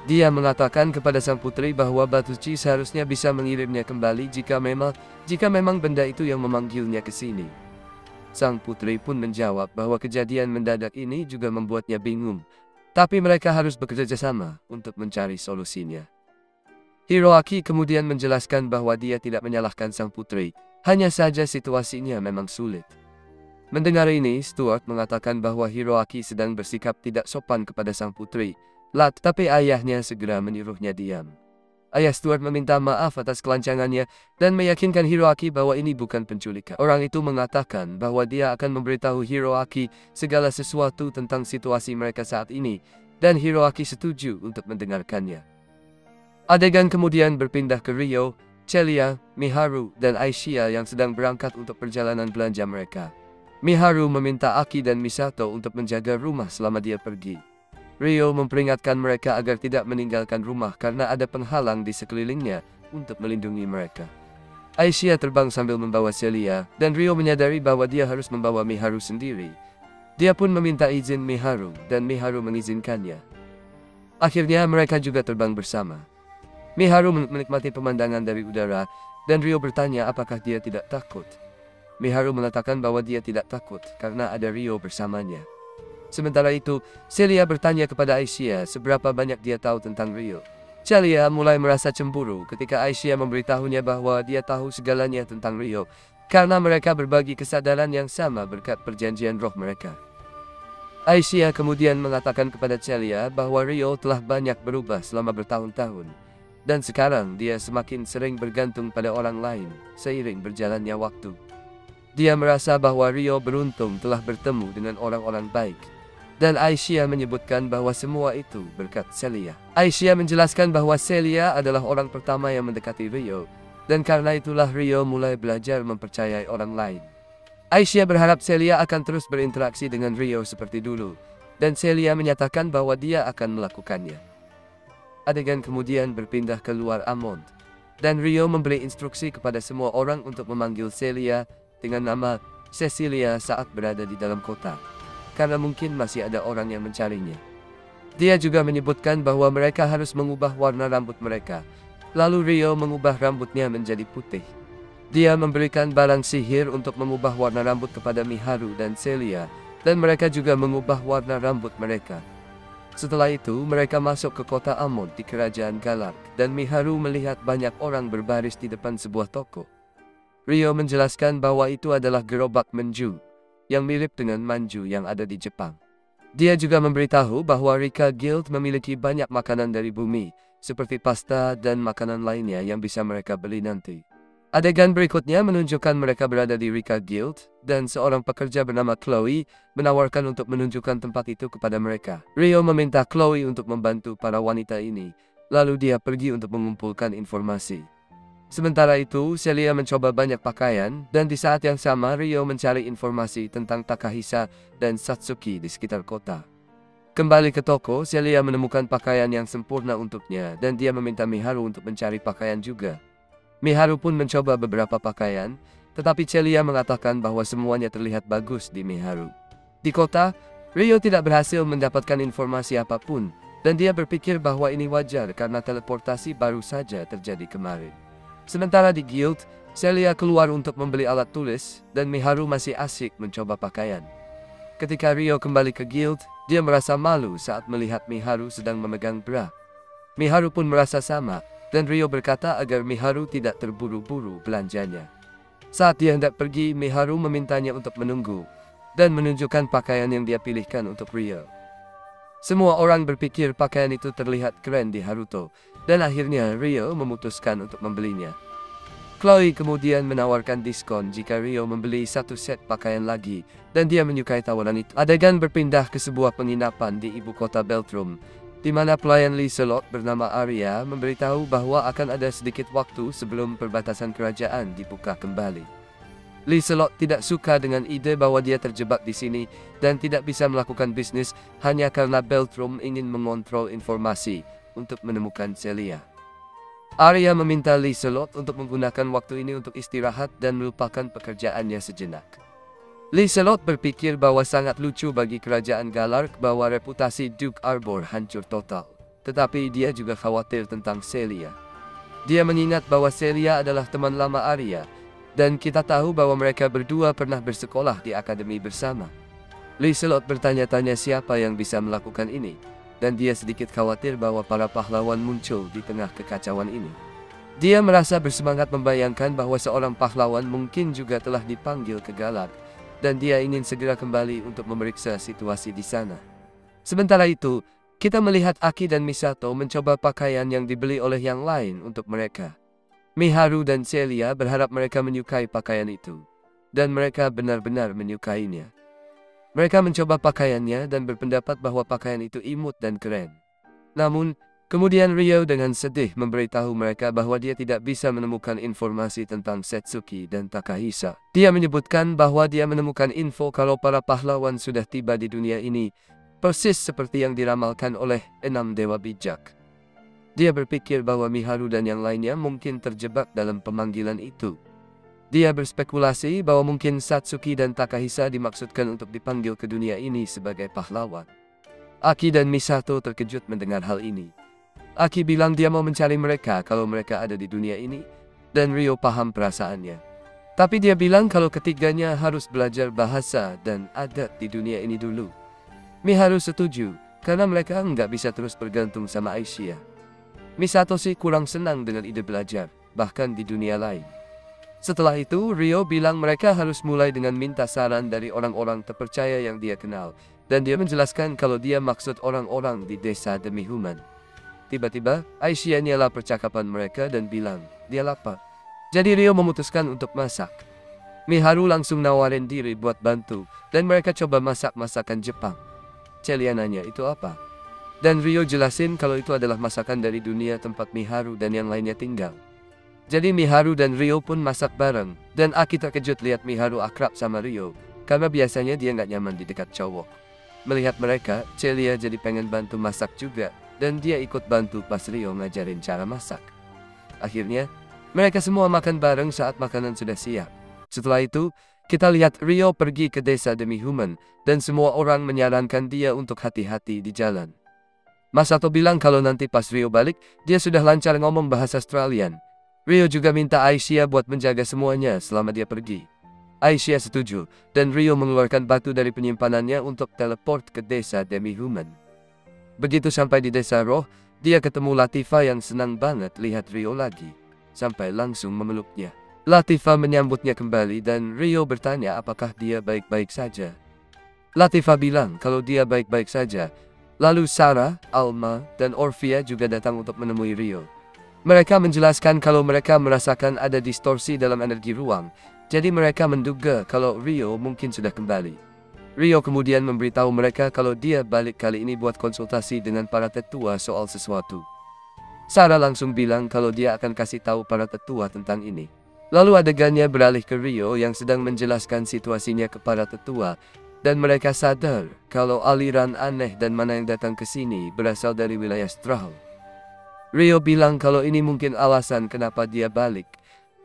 Dia mengatakan kepada sang putri bahwa batu suci seharusnya bisa mengirimnya kembali jika memang benda itu yang memanggilnya ke sini. Sang putri pun menjawab bahwa kejadian mendadak ini juga membuatnya bingung, tapi mereka harus bekerja sama untuk mencari solusinya. Hiroaki kemudian menjelaskan bahwa dia tidak menyalahkan sang putri, hanya saja situasinya memang sulit. Mendengar ini, Stuart mengatakan bahwa Hiroaki sedang bersikap tidak sopan kepada sang putri, tapi ayahnya segera menyuruhnya diam. Ayah Stuart meminta maaf atas kelancangannya dan meyakinkan Hiroaki bahwa ini bukan penculikan. Orang itu mengatakan bahwa dia akan memberitahu Hiroaki segala sesuatu tentang situasi mereka saat ini, dan Hiroaki setuju untuk mendengarkannya. Adegan kemudian berpindah ke Ryo, Celia, Miharu, dan Aishia yang sedang berangkat untuk perjalanan belanja mereka. Miharu meminta Aki dan Misato untuk menjaga rumah selama dia pergi. Ryo memperingatkan mereka agar tidak meninggalkan rumah karena ada penghalang di sekelilingnya untuk melindungi mereka. Aishia terbang sambil membawa Celia, dan Ryo menyadari bahwa dia harus membawa Miharu sendiri. Dia pun meminta izin Miharu, dan Miharu mengizinkannya. Akhirnya mereka juga terbang bersama. Miharu menikmati pemandangan dari udara, dan Ryo bertanya apakah dia tidak takut. Miharu mengatakan bahwa dia tidak takut karena ada Ryo bersamanya. Sementara itu, Celia bertanya kepada Aishia seberapa banyak dia tahu tentang Ryo. Celia mulai merasa cemburu ketika Aishia memberitahunya bahwa dia tahu segalanya tentang Ryo, karena mereka berbagi kesadaran yang sama berkat perjanjian roh mereka. Aishia kemudian mengatakan kepada Celia bahwa Ryo telah banyak berubah selama bertahun-tahun, dan sekarang dia semakin sering bergantung pada orang lain seiring berjalannya waktu. Dia merasa bahwa Ryo beruntung telah bertemu dengan orang-orang baik, dan Aishia menyebutkan bahwa semua itu berkat Celia. Aishia menjelaskan bahwa Celia adalah orang pertama yang mendekati Ryo, dan karena itulah Ryo mulai belajar mempercayai orang lain. Aishia berharap Celia akan terus berinteraksi dengan Ryo seperti dulu, dan Celia menyatakan bahwa dia akan melakukannya. Adegan kemudian berpindah ke luar Amont, dan Ryo memberi instruksi kepada semua orang untuk memanggil Celia dengan nama Cecilia saat berada di dalam kota, karena mungkin masih ada orang yang mencarinya. Dia juga menyebutkan bahwa mereka harus mengubah warna rambut mereka, lalu Ryo mengubah rambutnya menjadi putih. Dia memberikan barang sihir untuk mengubah warna rambut kepada Miharu dan Celia, dan mereka juga mengubah warna rambut mereka. Setelah itu, mereka masuk ke kota Amon di kerajaan Galak, dan Miharu melihat banyak orang berbaris di depan sebuah toko. Ryo menjelaskan bahwa itu adalah gerobak Manju, yang mirip dengan manju yang ada di Jepang. Dia juga memberitahu bahwa Rika Guild memiliki banyak makanan dari bumi, seperti pasta dan makanan lainnya yang bisa mereka beli nanti. Adegan berikutnya menunjukkan mereka berada di Rika Guild, dan seorang pekerja bernama Chloe menawarkan untuk menunjukkan tempat itu kepada mereka. Rio meminta Chloe untuk membantu para wanita ini, lalu dia pergi untuk mengumpulkan informasi. Sementara itu, Celia mencoba banyak pakaian, dan di saat yang sama Rio mencari informasi tentang Takahisa dan Satsuki di sekitar kota. Kembali ke toko, Celia menemukan pakaian yang sempurna untuknya, dan dia meminta Miharu untuk mencari pakaian juga. Miharu pun mencoba beberapa pakaian, tetapi Celia mengatakan bahwa semuanya terlihat bagus di Miharu. Di kota, Rio tidak berhasil mendapatkan informasi apapun, dan dia berpikir bahwa ini wajar karena teleportasi baru saja terjadi kemarin. Sementara di guild, Celia keluar untuk membeli alat tulis, dan Miharu masih asik mencoba pakaian. Ketika Rio kembali ke guild, dia merasa malu saat melihat Miharu sedang memegang bra. Miharu pun merasa sama, dan Rio berkata agar Miharu tidak terburu-buru belanjanya. Saat dia hendak pergi, Miharu memintanya untuk menunggu, dan menunjukkan pakaian yang dia pilihkan untuk Rio. Semua orang berpikir pakaian itu terlihat keren di Haruto, dan akhirnya Rio memutuskan untuk membelinya. Chloe kemudian menawarkan diskon jika Rio membeli satu set pakaian lagi, dan dia menyukai tawaran itu. Adegan berpindah ke sebuah penginapan di ibu kota Beltrum, di mana pelayan Liselot bernama Arya memberitahu bahwa akan ada sedikit waktu sebelum perbatasan kerajaan dibuka kembali. Liselot tidak suka dengan ide bahwa dia terjebak di sini dan tidak bisa melakukan bisnis hanya karena Beltrum ingin mengontrol informasi untuk menemukan Celia. Arya meminta Liselot untuk menggunakan waktu ini untuk istirahat dan melupakan pekerjaannya sejenak. Liselot berpikir bahwa sangat lucu bagi kerajaan Galark bahwa reputasi Duke Arbor hancur total. Tetapi dia juga khawatir tentang Celia. Dia mengingat bahwa Celia adalah teman lama Arya, dan kita tahu bahwa mereka berdua pernah bersekolah di akademi bersama. Liselot bertanya-tanya siapa yang bisa melakukan ini, dan dia sedikit khawatir bahwa para pahlawan muncul di tengah kekacauan ini. Dia merasa bersemangat membayangkan bahwa seorang pahlawan mungkin juga telah dipanggil ke Galark, dan dia ingin segera kembali untuk memeriksa situasi di sana. Sementara itu, kita melihat Aki dan Misato mencoba pakaian yang dibeli oleh yang lain untuk mereka. Miharu dan Celia berharap mereka menyukai pakaian itu, dan mereka benar-benar menyukainya. Mereka mencoba pakaiannya dan berpendapat bahwa pakaian itu imut dan keren. Namun, kemudian Rio dengan sedih memberitahu mereka bahwa dia tidak bisa menemukan informasi tentang Setsuki dan Takahisa. Dia menyebutkan bahwa dia menemukan info kalau para pahlawan sudah tiba di dunia ini, persis seperti yang diramalkan oleh 6 dewa bijak. Dia berpikir bahwa Miharu dan yang lainnya mungkin terjebak dalam pemanggilan itu. Dia berspekulasi bahwa mungkin Satsuki dan Takahisa dimaksudkan untuk dipanggil ke dunia ini sebagai pahlawan. Aki dan Misato terkejut mendengar hal ini. Aki bilang dia mau mencari mereka kalau mereka ada di dunia ini, dan Rio paham perasaannya. Tapi dia bilang kalau ketiganya harus belajar bahasa dan adat di dunia ini dulu. Miharu setuju, karena mereka nggak bisa terus bergantung sama Aisyah. Misato sih kurang senang dengan ide belajar, bahkan di dunia lain. Setelah itu, Rio bilang mereka harus mulai dengan minta saran dari orang-orang terpercaya yang dia kenal, dan dia menjelaskan kalau dia maksud orang-orang di desa demi human. Tiba-tiba, Aisyah nyala percakapan mereka dan bilang, dia lapar. Jadi Rio memutuskan untuk masak. Miharu langsung nawarin diri buat bantu, dan mereka coba masak masakan Jepang. Celia nanya, itu apa? Dan Rio jelasin kalau itu adalah masakan dari dunia tempat Miharu dan yang lainnya tinggal. Jadi Miharu dan Rio pun masak bareng, dan Aki terkejut lihat Miharu akrab sama Rio, karena biasanya dia nggak nyaman di dekat cowok. Melihat mereka, Celia jadi pengen bantu masak juga, dan dia ikut bantu pas Rio ngajarin cara masak. Akhirnya, mereka semua makan bareng saat makanan sudah siap. Setelah itu, kita lihat Rio pergi ke desa demi human, dan semua orang menyarankan dia untuk hati-hati di jalan. Masato bilang kalau nanti pas Rio balik, dia sudah lancar ngomong bahasa Australian. Rio juga minta Aisyah buat menjaga semuanya selama dia pergi. Aisyah setuju, dan Rio mengeluarkan batu dari penyimpanannya untuk teleport ke desa demi human. Begitu sampai di desa roh, dia ketemu Latifa yang senang banget lihat Rio lagi, sampai langsung memeluknya. Latifa menyambutnya kembali dan Rio bertanya apakah dia baik-baik saja. Latifah bilang kalau dia baik-baik saja. Lalu Sarah, Alma, dan Orvia juga datang untuk menemui Rio. Mereka menjelaskan kalau mereka merasakan ada distorsi dalam energi ruang, jadi mereka menduga kalau Rio mungkin sudah kembali. Rio kemudian memberitahu mereka kalau dia balik kali ini buat konsultasi dengan para tetua soal sesuatu. Sarah langsung bilang kalau dia akan kasih tahu para tetua tentang ini. Lalu adegannya beralih ke Rio yang sedang menjelaskan situasinya kepada tetua, dan mereka sadar kalau aliran aneh dan mana yang datang ke sini berasal dari wilayah Strahl. Rio bilang kalau ini mungkin alasan kenapa dia balik.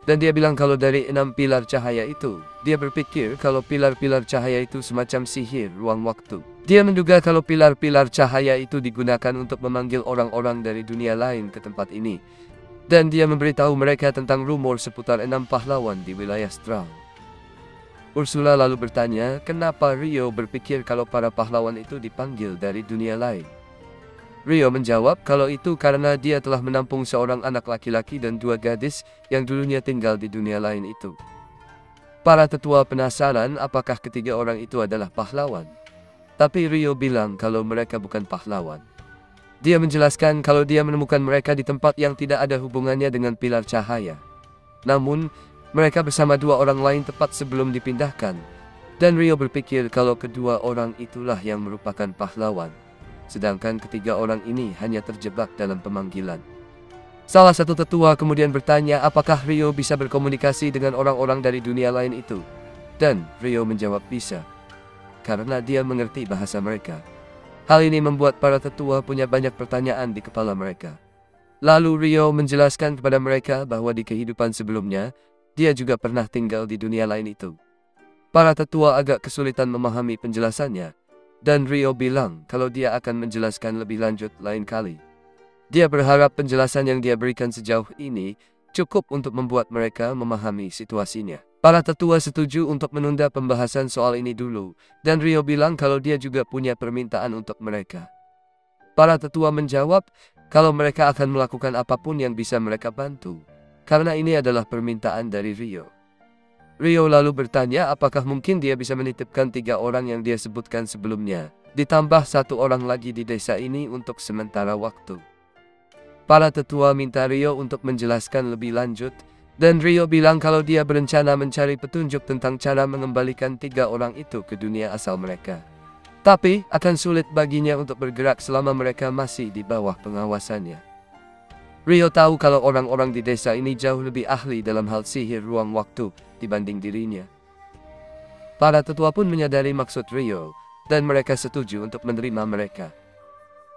Dan dia bilang kalau dari 6 pilar cahaya itu, dia berpikir kalau pilar-pilar cahaya itu semacam sihir ruang waktu. Dia menduga kalau pilar-pilar cahaya itu digunakan untuk memanggil orang-orang dari dunia lain ke tempat ini. Dan dia memberitahu mereka tentang rumor seputar 6 pahlawan di wilayah Strahl. Ursula lalu bertanya kenapa Rio berpikir kalau para pahlawan itu dipanggil dari dunia lain. Rio menjawab kalau itu karena dia telah menampung seorang anak laki-laki dan 2 gadis yang dulunya tinggal di dunia lain itu. Para tetua penasaran apakah ketiga orang itu adalah pahlawan. Tapi Rio bilang kalau mereka bukan pahlawan. Dia menjelaskan kalau dia menemukan mereka di tempat yang tidak ada hubungannya dengan pilar cahaya. Namun, mereka bersama 2 orang lain tepat sebelum dipindahkan. Dan Rio berpikir kalau kedua orang itulah yang merupakan pahlawan. Sedangkan ketiga orang ini hanya terjebak dalam pemanggilan. Salah satu tetua kemudian bertanya apakah Rio bisa berkomunikasi dengan orang-orang dari dunia lain itu. Dan Rio menjawab bisa, karena dia mengerti bahasa mereka. Hal ini membuat para tetua punya banyak pertanyaan di kepala mereka. Lalu Rio menjelaskan kepada mereka bahwa di kehidupan sebelumnya, dia juga pernah tinggal di dunia lain itu. Para tetua agak kesulitan memahami penjelasannya. Dan Rio bilang kalau dia akan menjelaskan lebih lanjut lain kali. Dia berharap penjelasan yang dia berikan sejauh ini cukup untuk membuat mereka memahami situasinya. Para tetua setuju untuk menunda pembahasan soal ini dulu, dan Rio bilang kalau dia juga punya permintaan untuk mereka. Para tetua menjawab kalau mereka akan melakukan apapun yang bisa mereka bantu, karena ini adalah permintaan dari Rio. Rio lalu bertanya apakah mungkin dia bisa menitipkan 3 orang yang dia sebutkan sebelumnya, ditambah 1 orang lagi di desa ini untuk sementara waktu. Para tetua minta Rio untuk menjelaskan lebih lanjut, dan Rio bilang kalau dia berencana mencari petunjuk tentang cara mengembalikan 3 orang itu ke dunia asal mereka. Tapi akan sulit baginya untuk bergerak selama mereka masih di bawah pengawasannya. Rio tahu kalau orang-orang di desa ini jauh lebih ahli dalam hal sihir ruang waktu dibanding dirinya. Para tetua pun menyadari maksud Rio, dan mereka setuju untuk menerima mereka.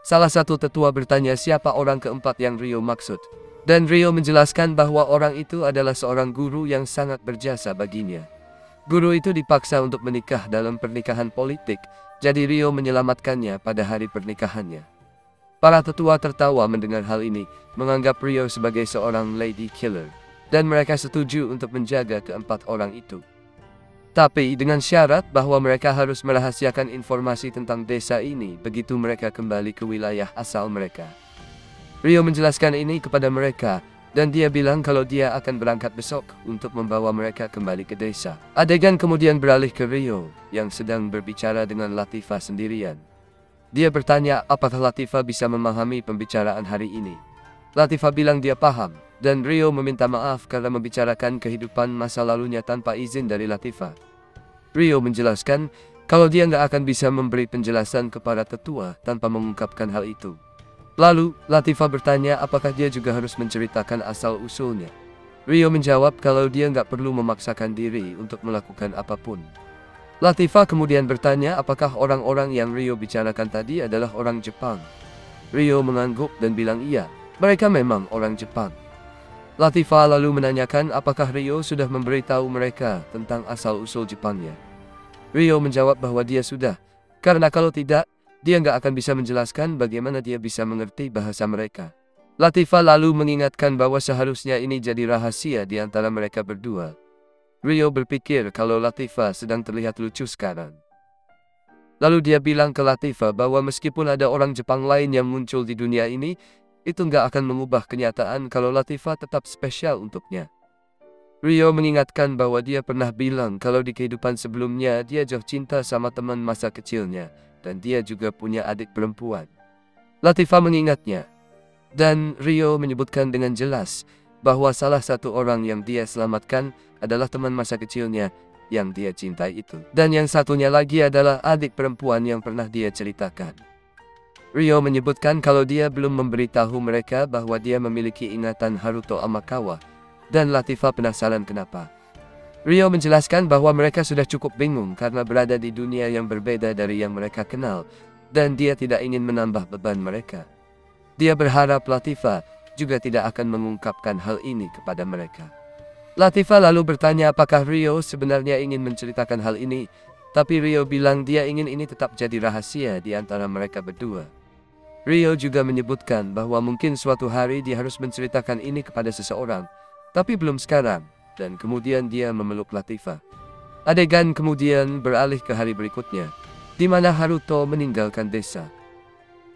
Salah satu tetua bertanya siapa orang keempat yang Rio maksud, dan Rio menjelaskan bahwa orang itu adalah seorang guru yang sangat berjasa baginya. Guru itu dipaksa untuk menikah dalam pernikahan politik, jadi Rio menyelamatkannya pada hari pernikahannya. Para tetua tertawa mendengar hal ini, menganggap Rio sebagai seorang lady killer, dan mereka setuju untuk menjaga keempat orang itu. Tapi dengan syarat bahwa mereka harus merahasiakan informasi tentang desa ini begitu mereka kembali ke wilayah asal mereka. Rio menjelaskan ini kepada mereka, dan dia bilang kalau dia akan berangkat besok untuk membawa mereka kembali ke desa. Adegan kemudian beralih ke Rio, yang sedang berbicara dengan Latifah sendirian. Dia bertanya apakah Latifah bisa memahami pembicaraan hari ini. Latifah bilang dia paham, dan Rio meminta maaf karena membicarakan kehidupan masa lalunya tanpa izin dari Latifah. Rio menjelaskan kalau dia nggak akan bisa memberi penjelasan kepada tetua tanpa mengungkapkan hal itu. Lalu, Latifah bertanya apakah dia juga harus menceritakan asal-usulnya. Rio menjawab kalau dia nggak perlu memaksakan diri untuk melakukan apapun. Latifah kemudian bertanya apakah orang-orang yang Rio bicarakan tadi adalah orang Jepang. Rio mengangguk dan bilang iya, mereka memang orang Jepang. Latifah lalu menanyakan apakah Rio sudah memberitahu mereka tentang asal-usul Jepangnya. Rio menjawab bahwa dia sudah, karena kalau tidak, dia nggak akan bisa menjelaskan bagaimana dia bisa mengerti bahasa mereka. Latifah lalu mengingatkan bahwa seharusnya ini jadi rahasia di antara mereka berdua. Rio berpikir kalau Latifah sedang terlihat lucu sekarang. Lalu dia bilang ke Latifah bahwa meskipun ada orang Jepang lain yang muncul di dunia ini, itu nggak akan mengubah kenyataan kalau Latifah tetap spesial untuknya. Rio mengingatkan bahwa dia pernah bilang kalau di kehidupan sebelumnya dia jauh cinta sama teman masa kecilnya dan dia juga punya adik perempuan. Latifah mengingatnya, dan Rio menyebutkan dengan jelas bahwa salah satu orang yang dia selamatkan adalah teman masa kecilnya yang dia cintai itu. Dan yang satunya lagi adalah adik perempuan yang pernah dia ceritakan. Rio menyebutkan kalau dia belum memberitahu mereka bahwa dia memiliki ingatan Haruto Amakawa. Dan Latifah penasaran kenapa. Rio menjelaskan bahwa mereka sudah cukup bingung karena berada di dunia yang berbeda dari yang mereka kenal. Dan dia tidak ingin menambah beban mereka. Dia berharap Latifah juga tidak akan mengungkapkan hal ini kepada mereka. Latifah lalu bertanya apakah Rio sebenarnya ingin menceritakan hal ini. Tapi Rio bilang dia ingin ini tetap jadi rahasia di antara mereka berdua. Rio juga menyebutkan bahwa mungkin suatu hari dia harus menceritakan ini kepada seseorang. Tapi belum sekarang, dan kemudian dia memeluk Latifah. Adegan kemudian beralih ke hari berikutnya, di mana Haruto meninggalkan desa.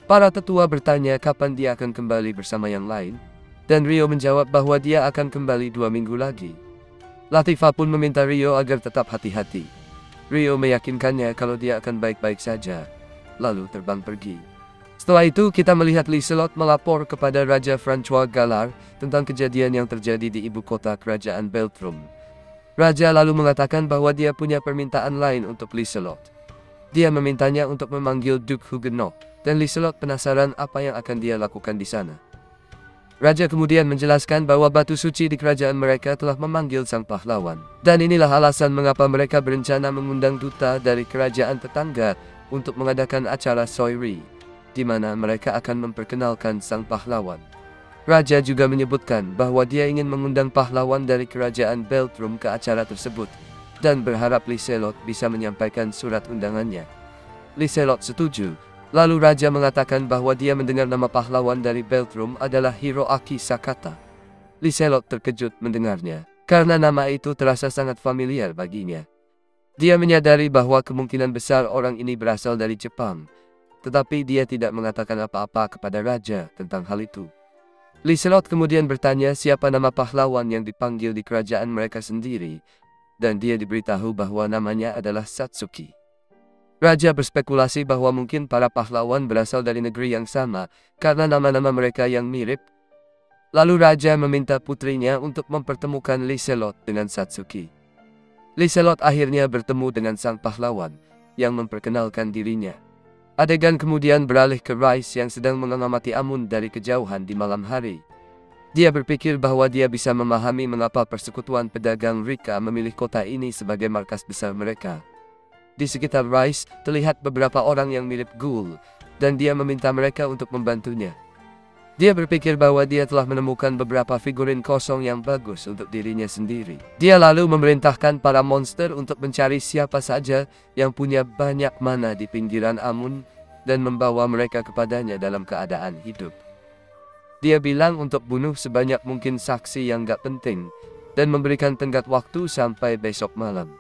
Para tetua bertanya kapan dia akan kembali bersama yang lain, dan Rio menjawab bahwa dia akan kembali 2 minggu lagi. Latifah pun meminta Rio agar tetap hati-hati. Rio meyakinkannya kalau dia akan baik-baik saja, lalu terbang pergi. Setelah itu kita melihat Liselot melapor kepada Raja Francois Galar tentang kejadian yang terjadi di ibu kota kerajaan Beltrum. Raja lalu mengatakan bahwa dia punya permintaan lain untuk Liselot. Dia memintanya untuk memanggil Duke Huguenot, dan Liselot penasaran apa yang akan dia lakukan di sana. Raja kemudian menjelaskan bahwa batu suci di kerajaan mereka telah memanggil sang pahlawan. Dan inilah alasan mengapa mereka berencana mengundang duta dari kerajaan tetangga untuk mengadakan acara soiri, di mana mereka akan memperkenalkan sang pahlawan. Raja juga menyebutkan bahwa dia ingin mengundang pahlawan dari kerajaan Beltrum ke acara tersebut dan berharap Liselot bisa menyampaikan surat undangannya. Liselot setuju. Lalu Raja mengatakan bahwa dia mendengar nama pahlawan dari Beltrum adalah Hiroaki Sakata. Liselot terkejut mendengarnya, karena nama itu terasa sangat familiar baginya. Dia menyadari bahwa kemungkinan besar orang ini berasal dari Jepang, tetapi dia tidak mengatakan apa-apa kepada Raja tentang hal itu. Liselot kemudian bertanya siapa nama pahlawan yang dipanggil di kerajaan mereka sendiri, dan dia diberitahu bahwa namanya adalah Satsuki. Raja berspekulasi bahwa mungkin para pahlawan berasal dari negeri yang sama karena nama-nama mereka yang mirip. Lalu Raja meminta putrinya untuk mempertemukan Liselot dengan Satsuki. Liselot akhirnya bertemu dengan sang pahlawan yang memperkenalkan dirinya. Adegan kemudian beralih ke Rice yang sedang mengamati Amun dari kejauhan di malam hari. Dia berpikir bahwa dia bisa memahami mengapa persekutuan pedagang Rika memilih kota ini sebagai markas besar mereka. Di sekitar Rice terlihat beberapa orang yang mirip ghoul, dan dia meminta mereka untuk membantunya. Dia berpikir bahwa dia telah menemukan beberapa figurin kosong yang bagus untuk dirinya sendiri. Dia lalu memerintahkan para monster untuk mencari siapa saja yang punya banyak mana di pinggiran Amun dan membawa mereka kepadanya dalam keadaan hidup. Dia bilang untuk bunuh sebanyak mungkin saksi yang gak penting dan memberikan tenggat waktu sampai besok malam.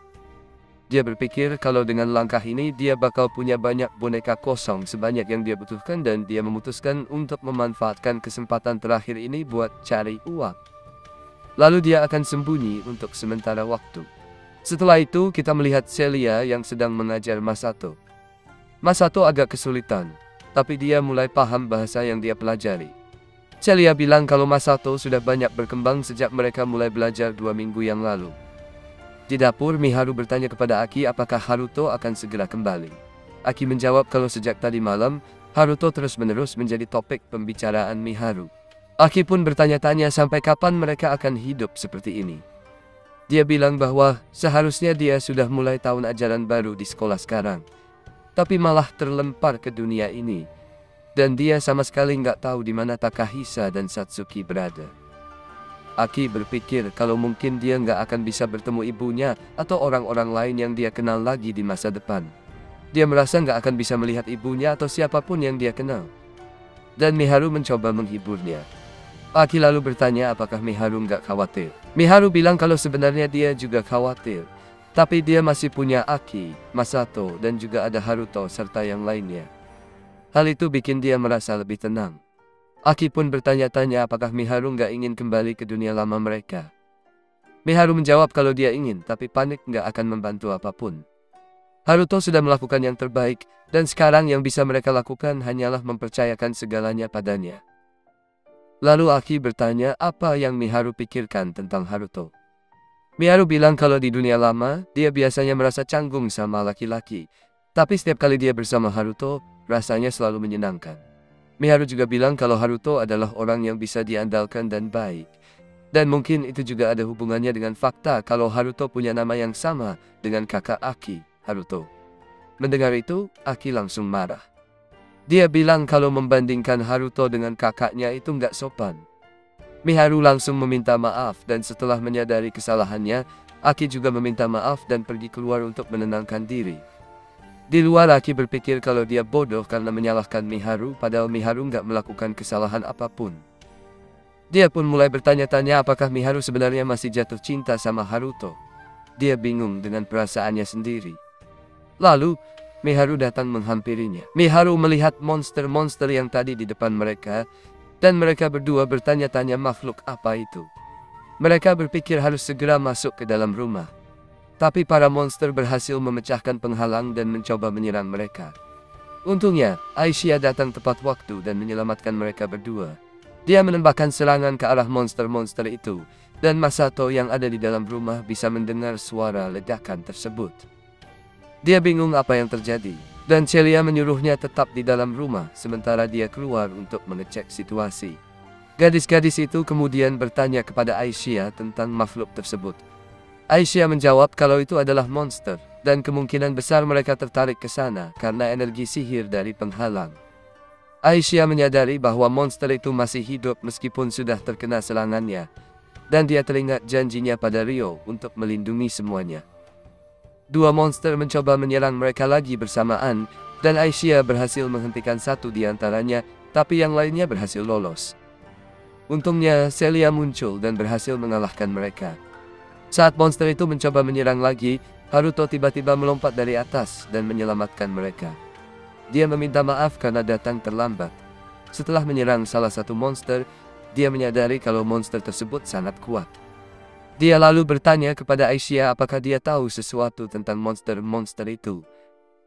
Dia berpikir kalau dengan langkah ini dia bakal punya banyak boneka kosong sebanyak yang dia butuhkan, dan dia memutuskan untuk memanfaatkan kesempatan terakhir ini buat cari uang. Lalu dia akan sembunyi untuk sementara waktu. Setelah itu kita melihat Celia yang sedang mengajar Masato. Masato agak kesulitan, tapi dia mulai paham bahasa yang dia pelajari. Celia bilang kalau Masato sudah banyak berkembang sejak mereka mulai belajar 2 minggu yang lalu. Di dapur, Miharu bertanya kepada Aki apakah Haruto akan segera kembali. Aki menjawab kalau sejak tadi malam, Haruto terus-menerus menjadi topik pembicaraan Miharu. Aki pun bertanya-tanya sampai kapan mereka akan hidup seperti ini. Dia bilang bahwa seharusnya dia sudah mulai tahun ajaran baru di sekolah sekarang, tapi malah terlempar ke dunia ini, dan dia sama sekali nggak tahu di mana Takahisa dan Satsuki berada. Aki berpikir kalau mungkin dia nggak akan bisa bertemu ibunya atau orang-orang lain yang dia kenal lagi di masa depan. Dia merasa nggak akan bisa melihat ibunya atau siapapun yang dia kenal. Dan Miharu mencoba menghiburnya. Aki lalu bertanya apakah Miharu nggak khawatir. Miharu bilang kalau sebenarnya dia juga khawatir, tapi dia masih punya Aki, Masato, dan juga ada Haruto serta yang lainnya. Hal itu bikin dia merasa lebih tenang. Aki pun bertanya-tanya apakah Miharu nggak ingin kembali ke dunia lama mereka. Miharu menjawab kalau dia ingin, tapi panik nggak akan membantu apapun. Haruto sudah melakukan yang terbaik, dan sekarang yang bisa mereka lakukan hanyalah mempercayakan segalanya padanya. Lalu Aki bertanya apa yang Miharu pikirkan tentang Haruto. Miharu bilang kalau di dunia lama, dia biasanya merasa canggung sama laki-laki. Tapi setiap kali dia bersama Haruto, rasanya selalu menyenangkan. Miharu juga bilang kalau Haruto adalah orang yang bisa diandalkan dan baik. Dan mungkin itu juga ada hubungannya dengan fakta kalau Haruto punya nama yang sama dengan kakak Aki, Haruto. Mendengar itu, Aki langsung marah. Dia bilang kalau membandingkan Haruto dengan kakaknya itu nggak sopan. Miharu langsung meminta maaf dan setelah menyadari kesalahannya, Aki juga meminta maaf dan pergi keluar untuk menenangkan diri. Di luar Aki berpikir kalau dia bodoh karena menyalahkan Miharu padahal Miharu nggak melakukan kesalahan apapun. Dia pun mulai bertanya-tanya apakah Miharu sebenarnya masih jatuh cinta sama Haruto. Dia bingung dengan perasaannya sendiri. Lalu, Miharu datang menghampirinya. Miharu melihat monster-monster yang tadi di depan mereka, dan mereka berdua bertanya-tanya makhluk apa itu. Mereka berpikir harus segera masuk ke dalam rumah. Tapi para monster berhasil memecahkan penghalang dan mencoba menyerang mereka. Untungnya, Aisyah datang tepat waktu dan menyelamatkan mereka berdua. Dia menembakkan serangan ke arah monster-monster itu, dan Masato yang ada di dalam rumah bisa mendengar suara ledakan tersebut. Dia bingung apa yang terjadi, dan Celia menyuruhnya tetap di dalam rumah sementara dia keluar untuk mengecek situasi. Gadis-gadis itu kemudian bertanya kepada Aisyah tentang makhluk tersebut. Aisyah menjawab kalau itu adalah monster, dan kemungkinan besar mereka tertarik ke sana karena energi sihir dari penghalang. Aisyah menyadari bahwa monster itu masih hidup meskipun sudah terkena serangannya, dan dia teringat janjinya pada Ryo untuk melindungi semuanya. Dua monster mencoba menyerang mereka lagi bersamaan, dan Aisyah berhasil menghentikan satu di antaranya, tapi yang lainnya berhasil lolos. Untungnya, Celia muncul dan berhasil mengalahkan mereka. Saat monster itu mencoba menyerang lagi, Haruto tiba-tiba melompat dari atas dan menyelamatkan mereka. Dia meminta maaf karena datang terlambat. Setelah menyerang salah satu monster, dia menyadari kalau monster tersebut sangat kuat. Dia lalu bertanya kepada Aisyah apakah dia tahu sesuatu tentang monster-monster itu.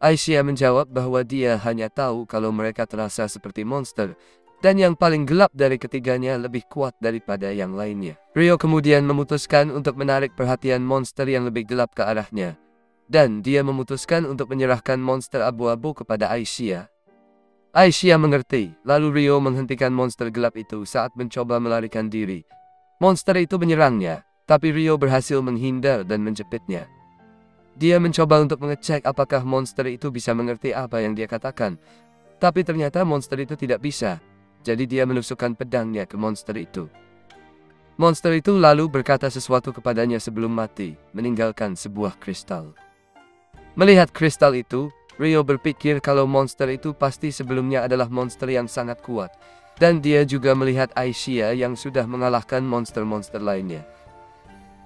Aisyah menjawab bahwa dia hanya tahu kalau mereka terasa seperti monster, dan yang paling gelap dari ketiganya lebih kuat daripada yang lainnya. Ryo kemudian memutuskan untuk menarik perhatian monster yang lebih gelap ke arahnya. Dan dia memutuskan untuk menyerahkan monster abu-abu kepada Aisyah. Aisyah mengerti, lalu Ryo menghentikan monster gelap itu saat mencoba melarikan diri. Monster itu menyerangnya, tapi Ryo berhasil menghindar dan menjepitnya. Dia mencoba untuk mengecek apakah monster itu bisa mengerti apa yang dia katakan. Tapi ternyata monster itu tidak bisa, jadi dia menusukkan pedangnya ke monster itu. Monster itu lalu berkata sesuatu kepadanya sebelum mati, meninggalkan sebuah kristal. Melihat kristal itu, Ryo berpikir kalau monster itu pasti sebelumnya adalah monster yang sangat kuat. Dan dia juga melihat Aisyah yang sudah mengalahkan monster-monster lainnya.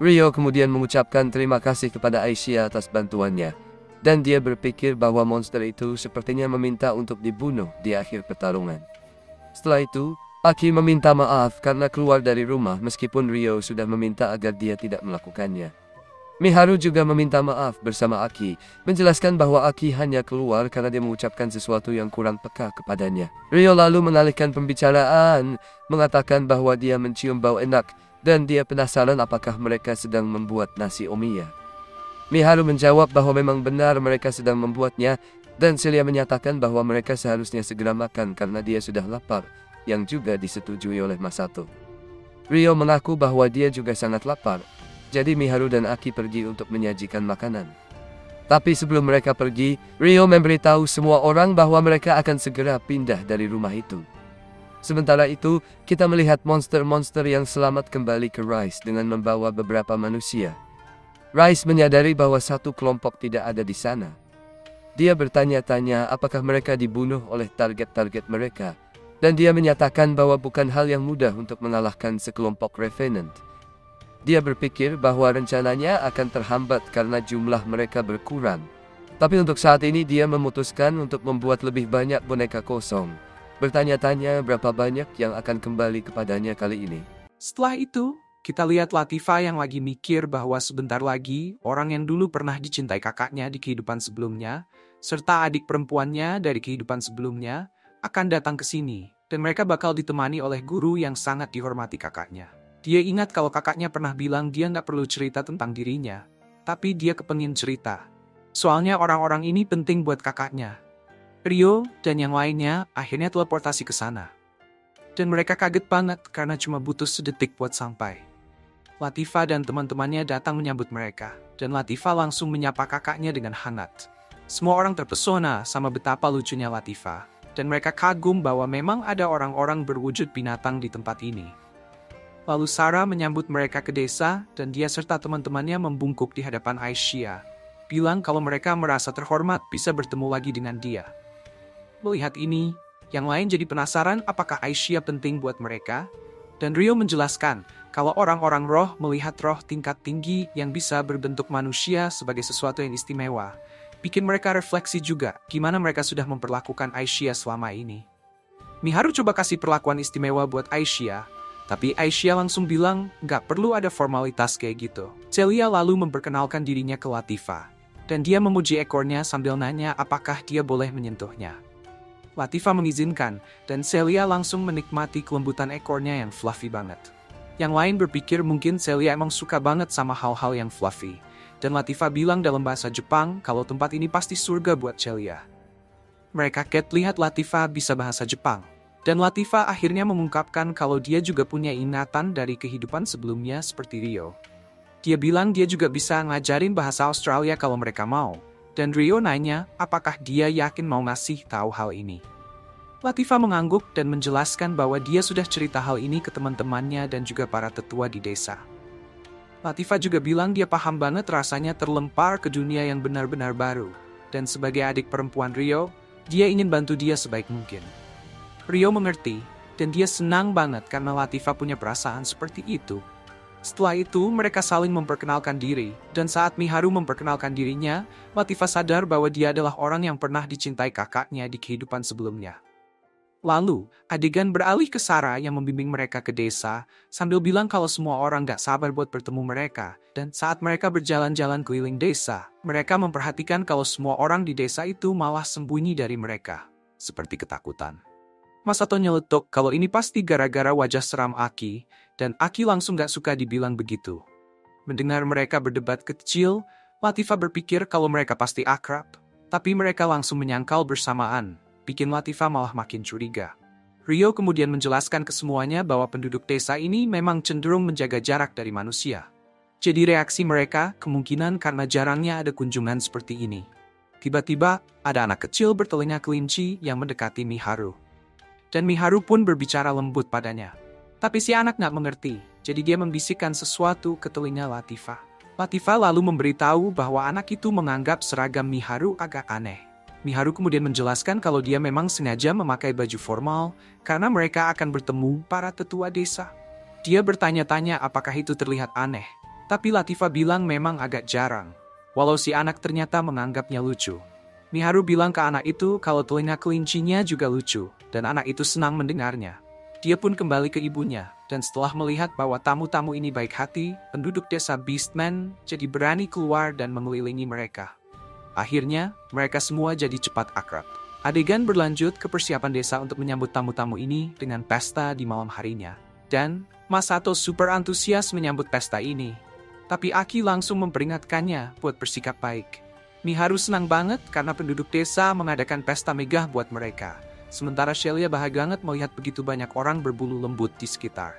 Ryo kemudian mengucapkan terima kasih kepada Aisyah atas bantuannya. Dan dia berpikir bahwa monster itu sepertinya meminta untuk dibunuh di akhir pertarungan. Setelah itu, Aki meminta maaf karena keluar dari rumah meskipun Ryo sudah meminta agar dia tidak melakukannya. Miharu juga meminta maaf bersama Aki, menjelaskan bahwa Aki hanya keluar karena dia mengucapkan sesuatu yang kurang peka kepadanya. Ryo lalu mengalihkan pembicaraan, mengatakan bahwa dia mencium bau enak, dan dia penasaran apakah mereka sedang membuat nasi omiya. Miharu menjawab bahwa memang benar mereka sedang membuatnya, dan Celia menyatakan bahwa mereka seharusnya segera makan karena dia sudah lapar, yang juga disetujui oleh Masato. Ryo mengaku bahwa dia juga sangat lapar. Jadi Miharu dan Aki pergi untuk menyajikan makanan. Tapi sebelum mereka pergi, Ryo memberitahu semua orang bahwa mereka akan segera pindah dari rumah itu. Sementara itu, kita melihat monster-monster yang selamat kembali ke Rice dengan membawa beberapa manusia. Rice menyadari bahwa satu kelompok tidak ada di sana. Dia bertanya-tanya apakah mereka dibunuh oleh target-target mereka. Dan dia menyatakan bahwa bukan hal yang mudah untuk mengalahkan sekelompok Revenant. Dia berpikir bahwa rencananya akan terhambat karena jumlah mereka berkurang. Tapi untuk saat ini dia memutuskan untuk membuat lebih banyak boneka kosong. Bertanya-tanya berapa banyak yang akan kembali kepadanya kali ini. Setelah itu, Kita lihat Latifah yang lagi mikir bahwa sebentar lagi orang yang dulu pernah dicintai kakaknya di kehidupan sebelumnya, serta adik perempuannya dari kehidupan sebelumnya, akan datang ke sini, dan mereka bakal ditemani oleh guru yang sangat dihormati kakaknya. Dia ingat kalau kakaknya pernah bilang dia nggak perlu cerita tentang dirinya, tapi dia kepengen cerita. Soalnya orang-orang ini penting buat kakaknya. Rio dan yang lainnya akhirnya teleportasi ke sana. Dan mereka kaget banget karena cuma butuh sedetik buat sampai. Latifah dan teman-temannya datang menyambut mereka, dan Latifah langsung menyapa kakaknya dengan hangat. Semua orang terpesona sama betapa lucunya Latifah, dan mereka kagum bahwa memang ada orang-orang berwujud binatang di tempat ini. Lalu Sarah menyambut mereka ke desa, dan dia serta teman-temannya membungkuk di hadapan Aisyah, bilang kalau mereka merasa terhormat bisa bertemu lagi dengan dia. Melihat ini, yang lain jadi penasaran apakah Aisyah penting buat mereka, dan Rio menjelaskan kalau orang-orang roh melihat roh tingkat tinggi yang bisa berbentuk manusia sebagai sesuatu yang istimewa, bikin mereka refleksi juga gimana mereka sudah memperlakukan Aisyah selama ini. Miharu coba kasih perlakuan istimewa buat Aisyah, tapi Aisyah langsung bilang nggak perlu ada formalitas kayak gitu. Celia lalu memperkenalkan dirinya ke Latifah, dan dia memuji ekornya sambil nanya apakah dia boleh menyentuhnya. Latifah mengizinkan, dan Celia langsung menikmati kelembutan ekornya yang fluffy banget. Yang lain berpikir mungkin Celia emang suka banget sama hal-hal yang fluffy, dan Latifah bilang dalam bahasa Jepang kalau tempat ini pasti surga buat Celia. Mereka kaget lihat Latifah bisa bahasa Jepang, dan Latifah akhirnya mengungkapkan kalau dia juga punya ingatan dari kehidupan sebelumnya seperti Rio. Dia bilang dia juga bisa ngajarin bahasa Australia kalau mereka mau. Dan Rio nanya apakah dia yakin mau ngasih tahu hal ini. Latifah mengangguk dan menjelaskan bahwa dia sudah cerita hal ini ke teman-temannya dan juga para tetua di desa. Latifah juga bilang dia paham banget rasanya terlempar ke dunia yang benar-benar baru. Dan sebagai adik perempuan Rio, dia ingin bantu dia sebaik mungkin. Rio mengerti, dan dia senang banget karena Latifah punya perasaan seperti itu. Setelah itu, mereka saling memperkenalkan diri, dan saat Miharu memperkenalkan dirinya, Latifah sadar bahwa dia adalah orang yang pernah dicintai kakaknya di kehidupan sebelumnya. Lalu, adegan beralih ke Sarah yang membimbing mereka ke desa, sambil bilang kalau semua orang gak sabar buat bertemu mereka, dan saat mereka berjalan-jalan keliling desa, mereka memperhatikan kalau semua orang di desa itu malah sembunyi dari mereka, seperti ketakutan. Masato nyeletuk kalau ini pasti gara-gara wajah seram Aki, dan Aki langsung gak suka dibilang begitu. Mendengar mereka berdebat kecil, Latifah berpikir kalau mereka pasti akrab, tapi mereka langsung menyangkal bersamaan, bikin Latifah malah makin curiga. Rio kemudian menjelaskan ke semuanya bahwa penduduk desa ini memang cenderung menjaga jarak dari manusia. Jadi reaksi mereka kemungkinan karena jarangnya ada kunjungan seperti ini. Tiba-tiba, ada anak kecil bertelinga kelinci yang mendekati Miharu. Dan Miharu pun berbicara lembut padanya. Tapi si anak gak mengerti, jadi dia membisikkan sesuatu ke telinga Latifah. Latifah lalu memberitahu bahwa anak itu menganggap seragam Miharu agak aneh. Miharu kemudian menjelaskan kalau dia memang sengaja memakai baju formal karena mereka akan bertemu para tetua desa. Dia bertanya-tanya apakah itu terlihat aneh, tapi Latifah bilang memang agak jarang, walau si anak ternyata menganggapnya lucu. Miharu bilang ke anak itu kalau telinga kelincinya juga lucu, dan anak itu senang mendengarnya. Dia pun kembali ke ibunya, dan setelah melihat bahwa tamu-tamu ini baik hati, penduduk desa Beastman jadi berani keluar dan mengelilingi mereka. Akhirnya, mereka semua jadi cepat akrab. Adegan berlanjut ke persiapan desa untuk menyambut tamu-tamu ini dengan pesta di malam harinya. Dan, Masato super antusias menyambut pesta ini. Tapi Aki langsung memperingatkannya buat bersikap baik. Miharu senang banget karena penduduk desa mengadakan pesta megah buat mereka. Sementara Celia bahagia banget melihat begitu banyak orang berbulu lembut di sekitar.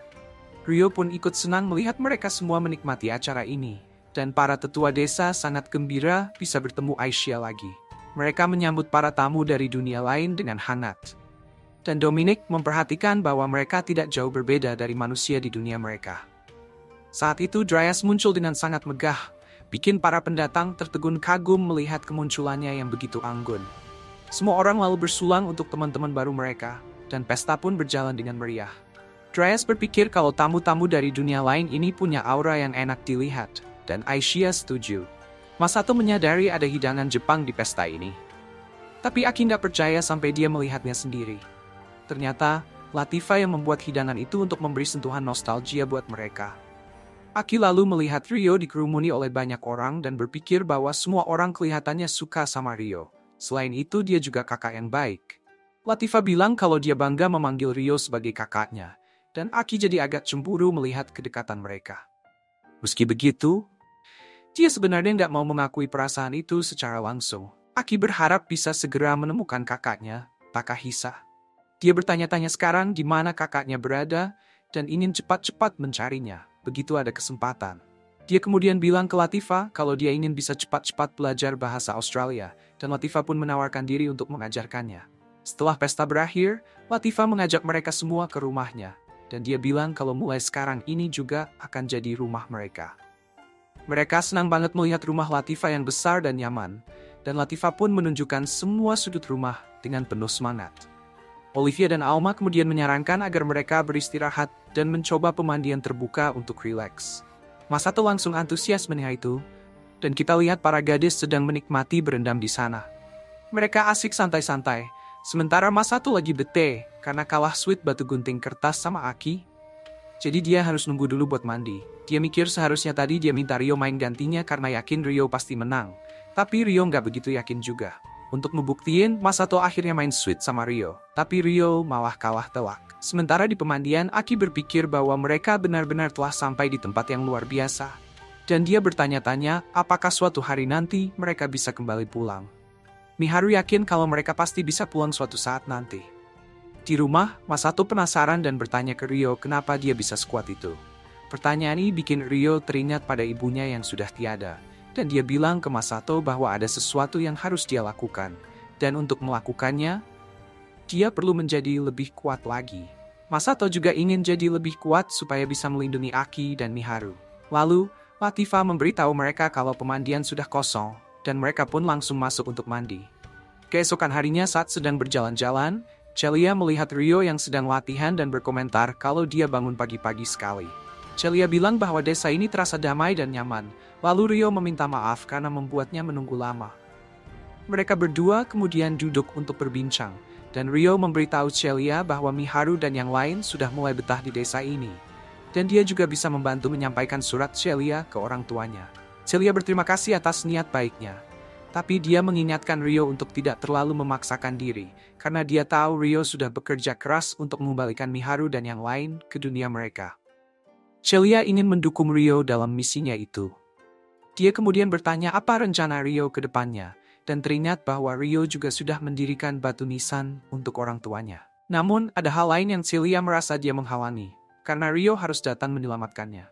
Rio pun ikut senang melihat mereka semua menikmati acara ini. Dan para tetua desa sangat gembira bisa bertemu Aisyah lagi. Mereka menyambut para tamu dari dunia lain dengan hangat. Dan Dominic memperhatikan bahwa mereka tidak jauh berbeda dari manusia di dunia mereka. Saat itu Dryas muncul dengan sangat megah, bikin para pendatang tertegun kagum melihat kemunculannya yang begitu anggun. Semua orang lalu bersulang untuk teman-teman baru mereka, dan pesta pun berjalan dengan meriah. Dryas berpikir kalau tamu-tamu dari dunia lain ini punya aura yang enak dilihat, dan Aisyah setuju. Masato menyadari ada hidangan Jepang di pesta ini. Tapi Aki tidak percaya sampai dia melihatnya sendiri. Ternyata, Latifah yang membuat hidangan itu untuk memberi sentuhan nostalgia buat mereka. Aki lalu melihat Rio dikerumuni oleh banyak orang dan berpikir bahwa semua orang kelihatannya suka sama Rio. Selain itu dia juga kakak yang baik. Latifah bilang kalau dia bangga memanggil Rio sebagai kakaknya. Dan Aki jadi agak cemburu melihat kedekatan mereka. Meski begitu, dia sebenarnya tidak mau mengakui perasaan itu secara langsung. Aki berharap bisa segera menemukan kakaknya, Takahisa. Dia bertanya-tanya sekarang di mana kakaknya berada dan ingin cepat-cepat mencarinya, begitu ada kesempatan. Dia kemudian bilang ke Latifah kalau dia ingin bisa cepat-cepat belajar bahasa Australia, dan Latifah pun menawarkan diri untuk mengajarkannya. Setelah pesta berakhir, Latifah mengajak mereka semua ke rumahnya, dan dia bilang kalau mulai sekarang ini juga akan jadi rumah mereka. Mereka senang banget melihat rumah Latifah yang besar dan nyaman, dan Latifah pun menunjukkan semua sudut rumah dengan penuh semangat. Olivia dan Alma kemudian menyarankan agar mereka beristirahat dan mencoba pemandian terbuka untuk rileks. Masato langsung antusias melihat itu, dan kita lihat para gadis sedang menikmati berendam di sana. Mereka asik santai-santai, sementara Masato lagi bete karena kalah sweet batu gunting kertas sama Aki. Jadi dia harus nunggu dulu buat mandi. Dia mikir seharusnya tadi dia minta Rio main gantinya karena yakin Rio pasti menang. Tapi Rio nggak begitu yakin juga. Untuk membuktiin, Masato akhirnya main sweet sama Rio. Tapi Rio malah kalah telak. Sementara di pemandian, Aki berpikir bahwa mereka benar-benar telah sampai di tempat yang luar biasa. Dan dia bertanya-tanya apakah suatu hari nanti mereka bisa kembali pulang. Miharu yakin kalau mereka pasti bisa pulang suatu saat nanti. Di rumah, Masato penasaran dan bertanya ke Rio kenapa dia bisa sekuat itu. Pertanyaan ini bikin Rio teringat pada ibunya yang sudah tiada. Dan dia bilang ke Masato bahwa ada sesuatu yang harus dia lakukan. Dan untuk melakukannya, dia perlu menjadi lebih kuat lagi. Masato juga ingin jadi lebih kuat supaya bisa melindungi Aki dan Miharu. Lalu, Latifah memberitahu mereka kalau pemandian sudah kosong, dan mereka pun langsung masuk untuk mandi. Keesokan harinya saat sedang berjalan-jalan, Celia melihat Rio yang sedang latihan dan berkomentar kalau dia bangun pagi-pagi sekali. Celia bilang bahwa desa ini terasa damai dan nyaman, lalu Rio meminta maaf karena membuatnya menunggu lama. Mereka berdua kemudian duduk untuk berbincang, dan Rio memberitahu Celia bahwa Miharu dan yang lain sudah mulai betah di desa ini. Dan dia juga bisa membantu menyampaikan surat Celia ke orang tuanya. Celia berterima kasih atas niat baiknya. Tapi dia mengingatkan Rio untuk tidak terlalu memaksakan diri, karena dia tahu Rio sudah bekerja keras untuk mengembalikan Miharu dan yang lain ke dunia mereka. Celia ingin mendukung Rio dalam misinya itu. Dia kemudian bertanya apa rencana Rio ke depannya, dan teringat bahwa Rio juga sudah mendirikan batu nisan untuk orang tuanya. Namun, ada hal lain yang Celia merasa dia menghalangi, karena Rio harus datang menyelamatkannya.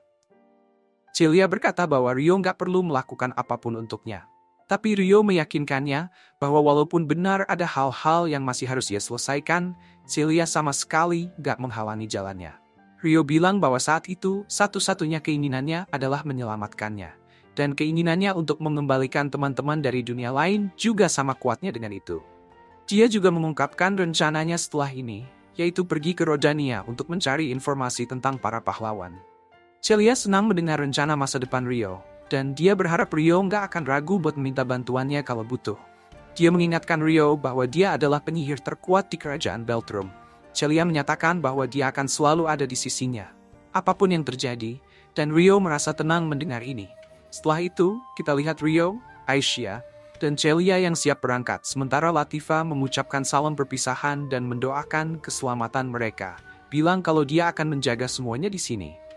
Celia berkata bahwa Rio nggak perlu melakukan apapun untuknya. Tapi Rio meyakinkannya bahwa walaupun benar ada hal-hal yang masih harus ia selesaikan, Celia sama sekali gak menghalangi jalannya. Rio bilang bahwa saat itu, satu-satunya keinginannya adalah menyelamatkannya. Dan keinginannya untuk mengembalikan teman-teman dari dunia lain juga sama kuatnya dengan itu. Dia juga mengungkapkan rencananya setelah ini, yaitu pergi ke Rodania untuk mencari informasi tentang para pahlawan. Celia senang mendengar rencana masa depan Rio. Dan dia berharap Rio nggak akan ragu buat meminta bantuannya kalau butuh. Dia mengingatkan Rio bahwa dia adalah penyihir terkuat di kerajaan Beltrum. Celia menyatakan bahwa dia akan selalu ada di sisinya, apapun yang terjadi, dan Rio merasa tenang mendengar ini. Setelah itu, kita lihat Rio, Aisyah, dan Celia yang siap berangkat, sementara Latifah mengucapkan salam perpisahan dan mendoakan keselamatan mereka, bilang kalau dia akan menjaga semuanya di sini.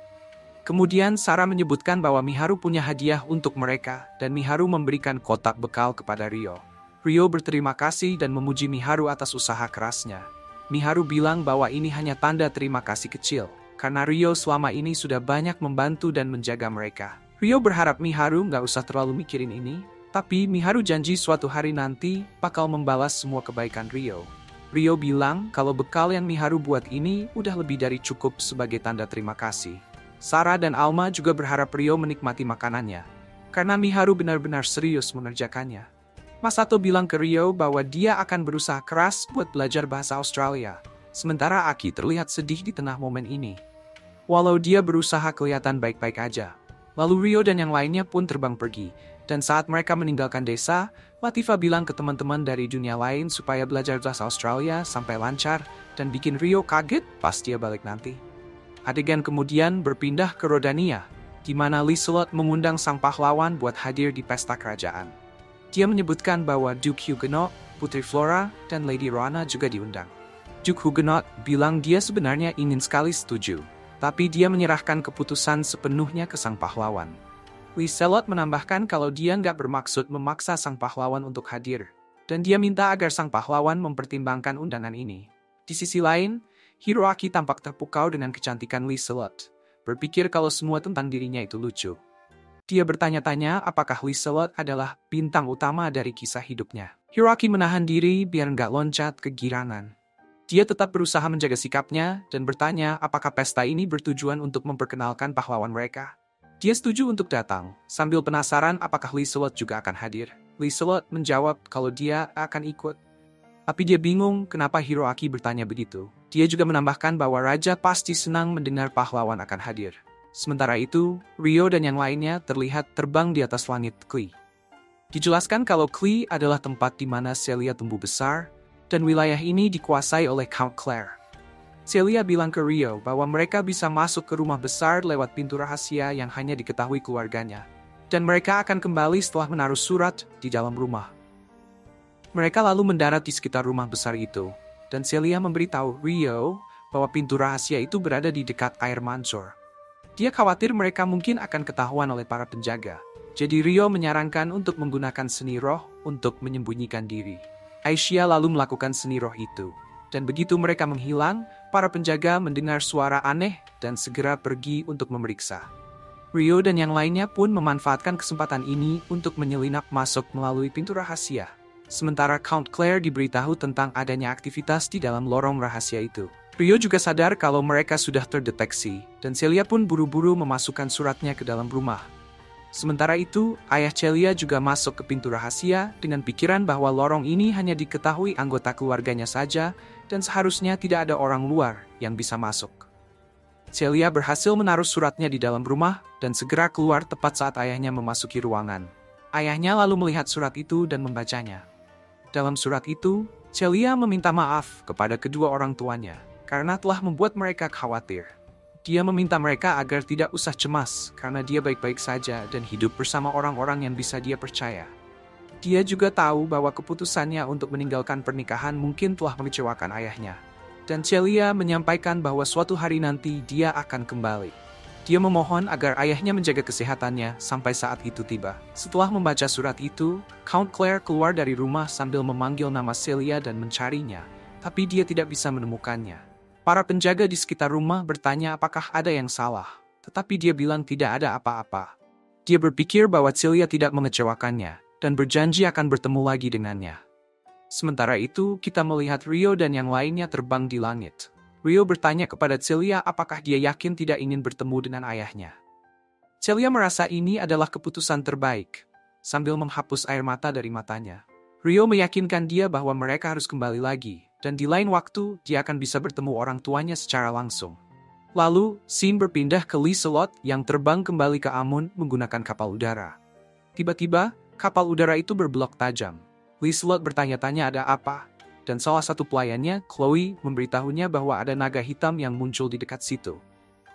Kemudian Sarah menyebutkan bahwa Miharu punya hadiah untuk mereka, dan Miharu memberikan kotak bekal kepada Rio. Rio berterima kasih dan memuji Miharu atas usaha kerasnya. Miharu bilang bahwa ini hanya tanda terima kasih kecil, karena Rio selama ini sudah banyak membantu dan menjaga mereka. Rio berharap Miharu nggak usah terlalu mikirin ini, tapi Miharu janji suatu hari nanti bakal membalas semua kebaikan Rio. Rio bilang kalau bekal yang Miharu buat ini udah lebih dari cukup sebagai tanda terima kasih. Sarah dan Alma juga berharap Rio menikmati makanannya, karena Miharu benar-benar serius mengerjakannya. Masato bilang ke Rio bahwa dia akan berusaha keras buat belajar bahasa Australia, sementara Aki terlihat sedih di tengah momen ini. Walau dia berusaha kelihatan baik-baik aja. Lalu Rio dan yang lainnya pun terbang pergi, dan saat mereka meninggalkan desa, Latifah bilang ke teman-teman dari dunia lain supaya belajar bahasa Australia sampai lancar dan bikin Rio kaget pas dia balik nanti. Adegan kemudian berpindah ke Rodania. di mana Liselot mengundang sang pahlawan buat hadir di pesta kerajaan. Dia menyebutkan bahwa Duke Huguenot, Putri Flora, dan Lady Roanna juga diundang. Duke Huguenot bilang dia sebenarnya ingin sekali setuju, tapi dia menyerahkan keputusan sepenuhnya ke sang pahlawan. Liselot menambahkan kalau dia nggak bermaksud memaksa sang pahlawan untuk hadir, dan dia minta agar sang pahlawan mempertimbangkan undangan ini. Di sisi lain, Hiroaki tampak terpukau dengan kecantikan Liselot, berpikir kalau semua tentang dirinya itu lucu. Dia bertanya-tanya apakah Liselot adalah bintang utama dari kisah hidupnya. Hiroaki menahan diri biar nggak loncat kegirangan. Dia tetap berusaha menjaga sikapnya dan bertanya apakah pesta ini bertujuan untuk memperkenalkan pahlawan mereka. Dia setuju untuk datang, sambil penasaran apakah Liselot juga akan hadir. Liselot menjawab kalau dia akan ikut. Tapi dia bingung kenapa Hiroaki bertanya begitu. Dia juga menambahkan bahwa Raja pasti senang mendengar pahlawan akan hadir. Sementara itu, Ryo dan yang lainnya terlihat terbang di atas langit Klee. Dijelaskan kalau Klee adalah tempat di mana Celia tumbuh besar, dan wilayah ini dikuasai oleh Count Claire. Celia bilang ke Ryo bahwa mereka bisa masuk ke rumah besar lewat pintu rahasia yang hanya diketahui keluarganya, dan mereka akan kembali setelah menaruh surat di dalam rumah. Mereka lalu mendarat di sekitar rumah besar itu, dan Celia memberitahu Ryo bahwa pintu rahasia itu berada di dekat air mancur. Dia khawatir mereka mungkin akan ketahuan oleh para penjaga. Jadi Ryo menyarankan untuk menggunakan seni roh untuk menyembunyikan diri. Aisyah lalu melakukan seni roh itu. Dan begitu mereka menghilang, para penjaga mendengar suara aneh dan segera pergi untuk memeriksa. Ryo dan yang lainnya pun memanfaatkan kesempatan ini untuk menyelinap masuk melalui pintu rahasia. Sementara Count Claire diberitahu tentang adanya aktivitas di dalam lorong rahasia itu. Ryo juga sadar kalau mereka sudah terdeteksi, dan Celia pun buru-buru memasukkan suratnya ke dalam rumah. Sementara itu, ayah Celia juga masuk ke pintu rahasia dengan pikiran bahwa lorong ini hanya diketahui anggota keluarganya saja dan seharusnya tidak ada orang luar yang bisa masuk. Celia berhasil menaruh suratnya di dalam rumah dan segera keluar tepat saat ayahnya memasuki ruangan. Ayahnya lalu melihat surat itu dan membacanya. Dalam surat itu, Celia meminta maaf kepada kedua orang tuanya karena telah membuat mereka khawatir. Dia meminta mereka agar tidak usah cemas karena dia baik-baik saja dan hidup bersama orang-orang yang bisa dia percaya. Dia juga tahu bahwa keputusannya untuk meninggalkan pernikahan mungkin telah mengecewakan ayahnya. Dan Celia menyampaikan bahwa suatu hari nanti dia akan kembali. Dia memohon agar ayahnya menjaga kesehatannya sampai saat itu tiba. Setelah membaca surat itu, Count Claire keluar dari rumah sambil memanggil nama Celia dan mencarinya, tapi dia tidak bisa menemukannya. Para penjaga di sekitar rumah bertanya apakah ada yang salah, tetapi dia bilang tidak ada apa-apa. Dia berpikir bahwa Celia tidak mengecewakannya, dan berjanji akan bertemu lagi dengannya. Sementara itu, kita melihat Ryo dan yang lainnya terbang di langit. Ryo bertanya kepada Celia apakah dia yakin tidak ingin bertemu dengan ayahnya. Celia merasa ini adalah keputusan terbaik, sambil menghapus air mata dari matanya. Ryo meyakinkan dia bahwa mereka harus kembali lagi, dan di lain waktu, dia akan bisa bertemu orang tuanya secara langsung. Lalu, scene berpindah ke Liselot yang terbang kembali ke Amun menggunakan kapal udara. Tiba-tiba, kapal udara itu berbelok tajam. Liselot bertanya-tanya ada apa, dan salah satu pelayannya, Chloe, memberitahunya bahwa ada naga hitam yang muncul di dekat situ.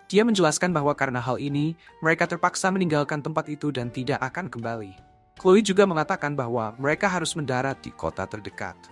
Dia menjelaskan bahwa karena hal ini, mereka terpaksa meninggalkan tempat itu dan tidak akan kembali. Chloe juga mengatakan bahwa mereka harus mendarat di kota terdekat.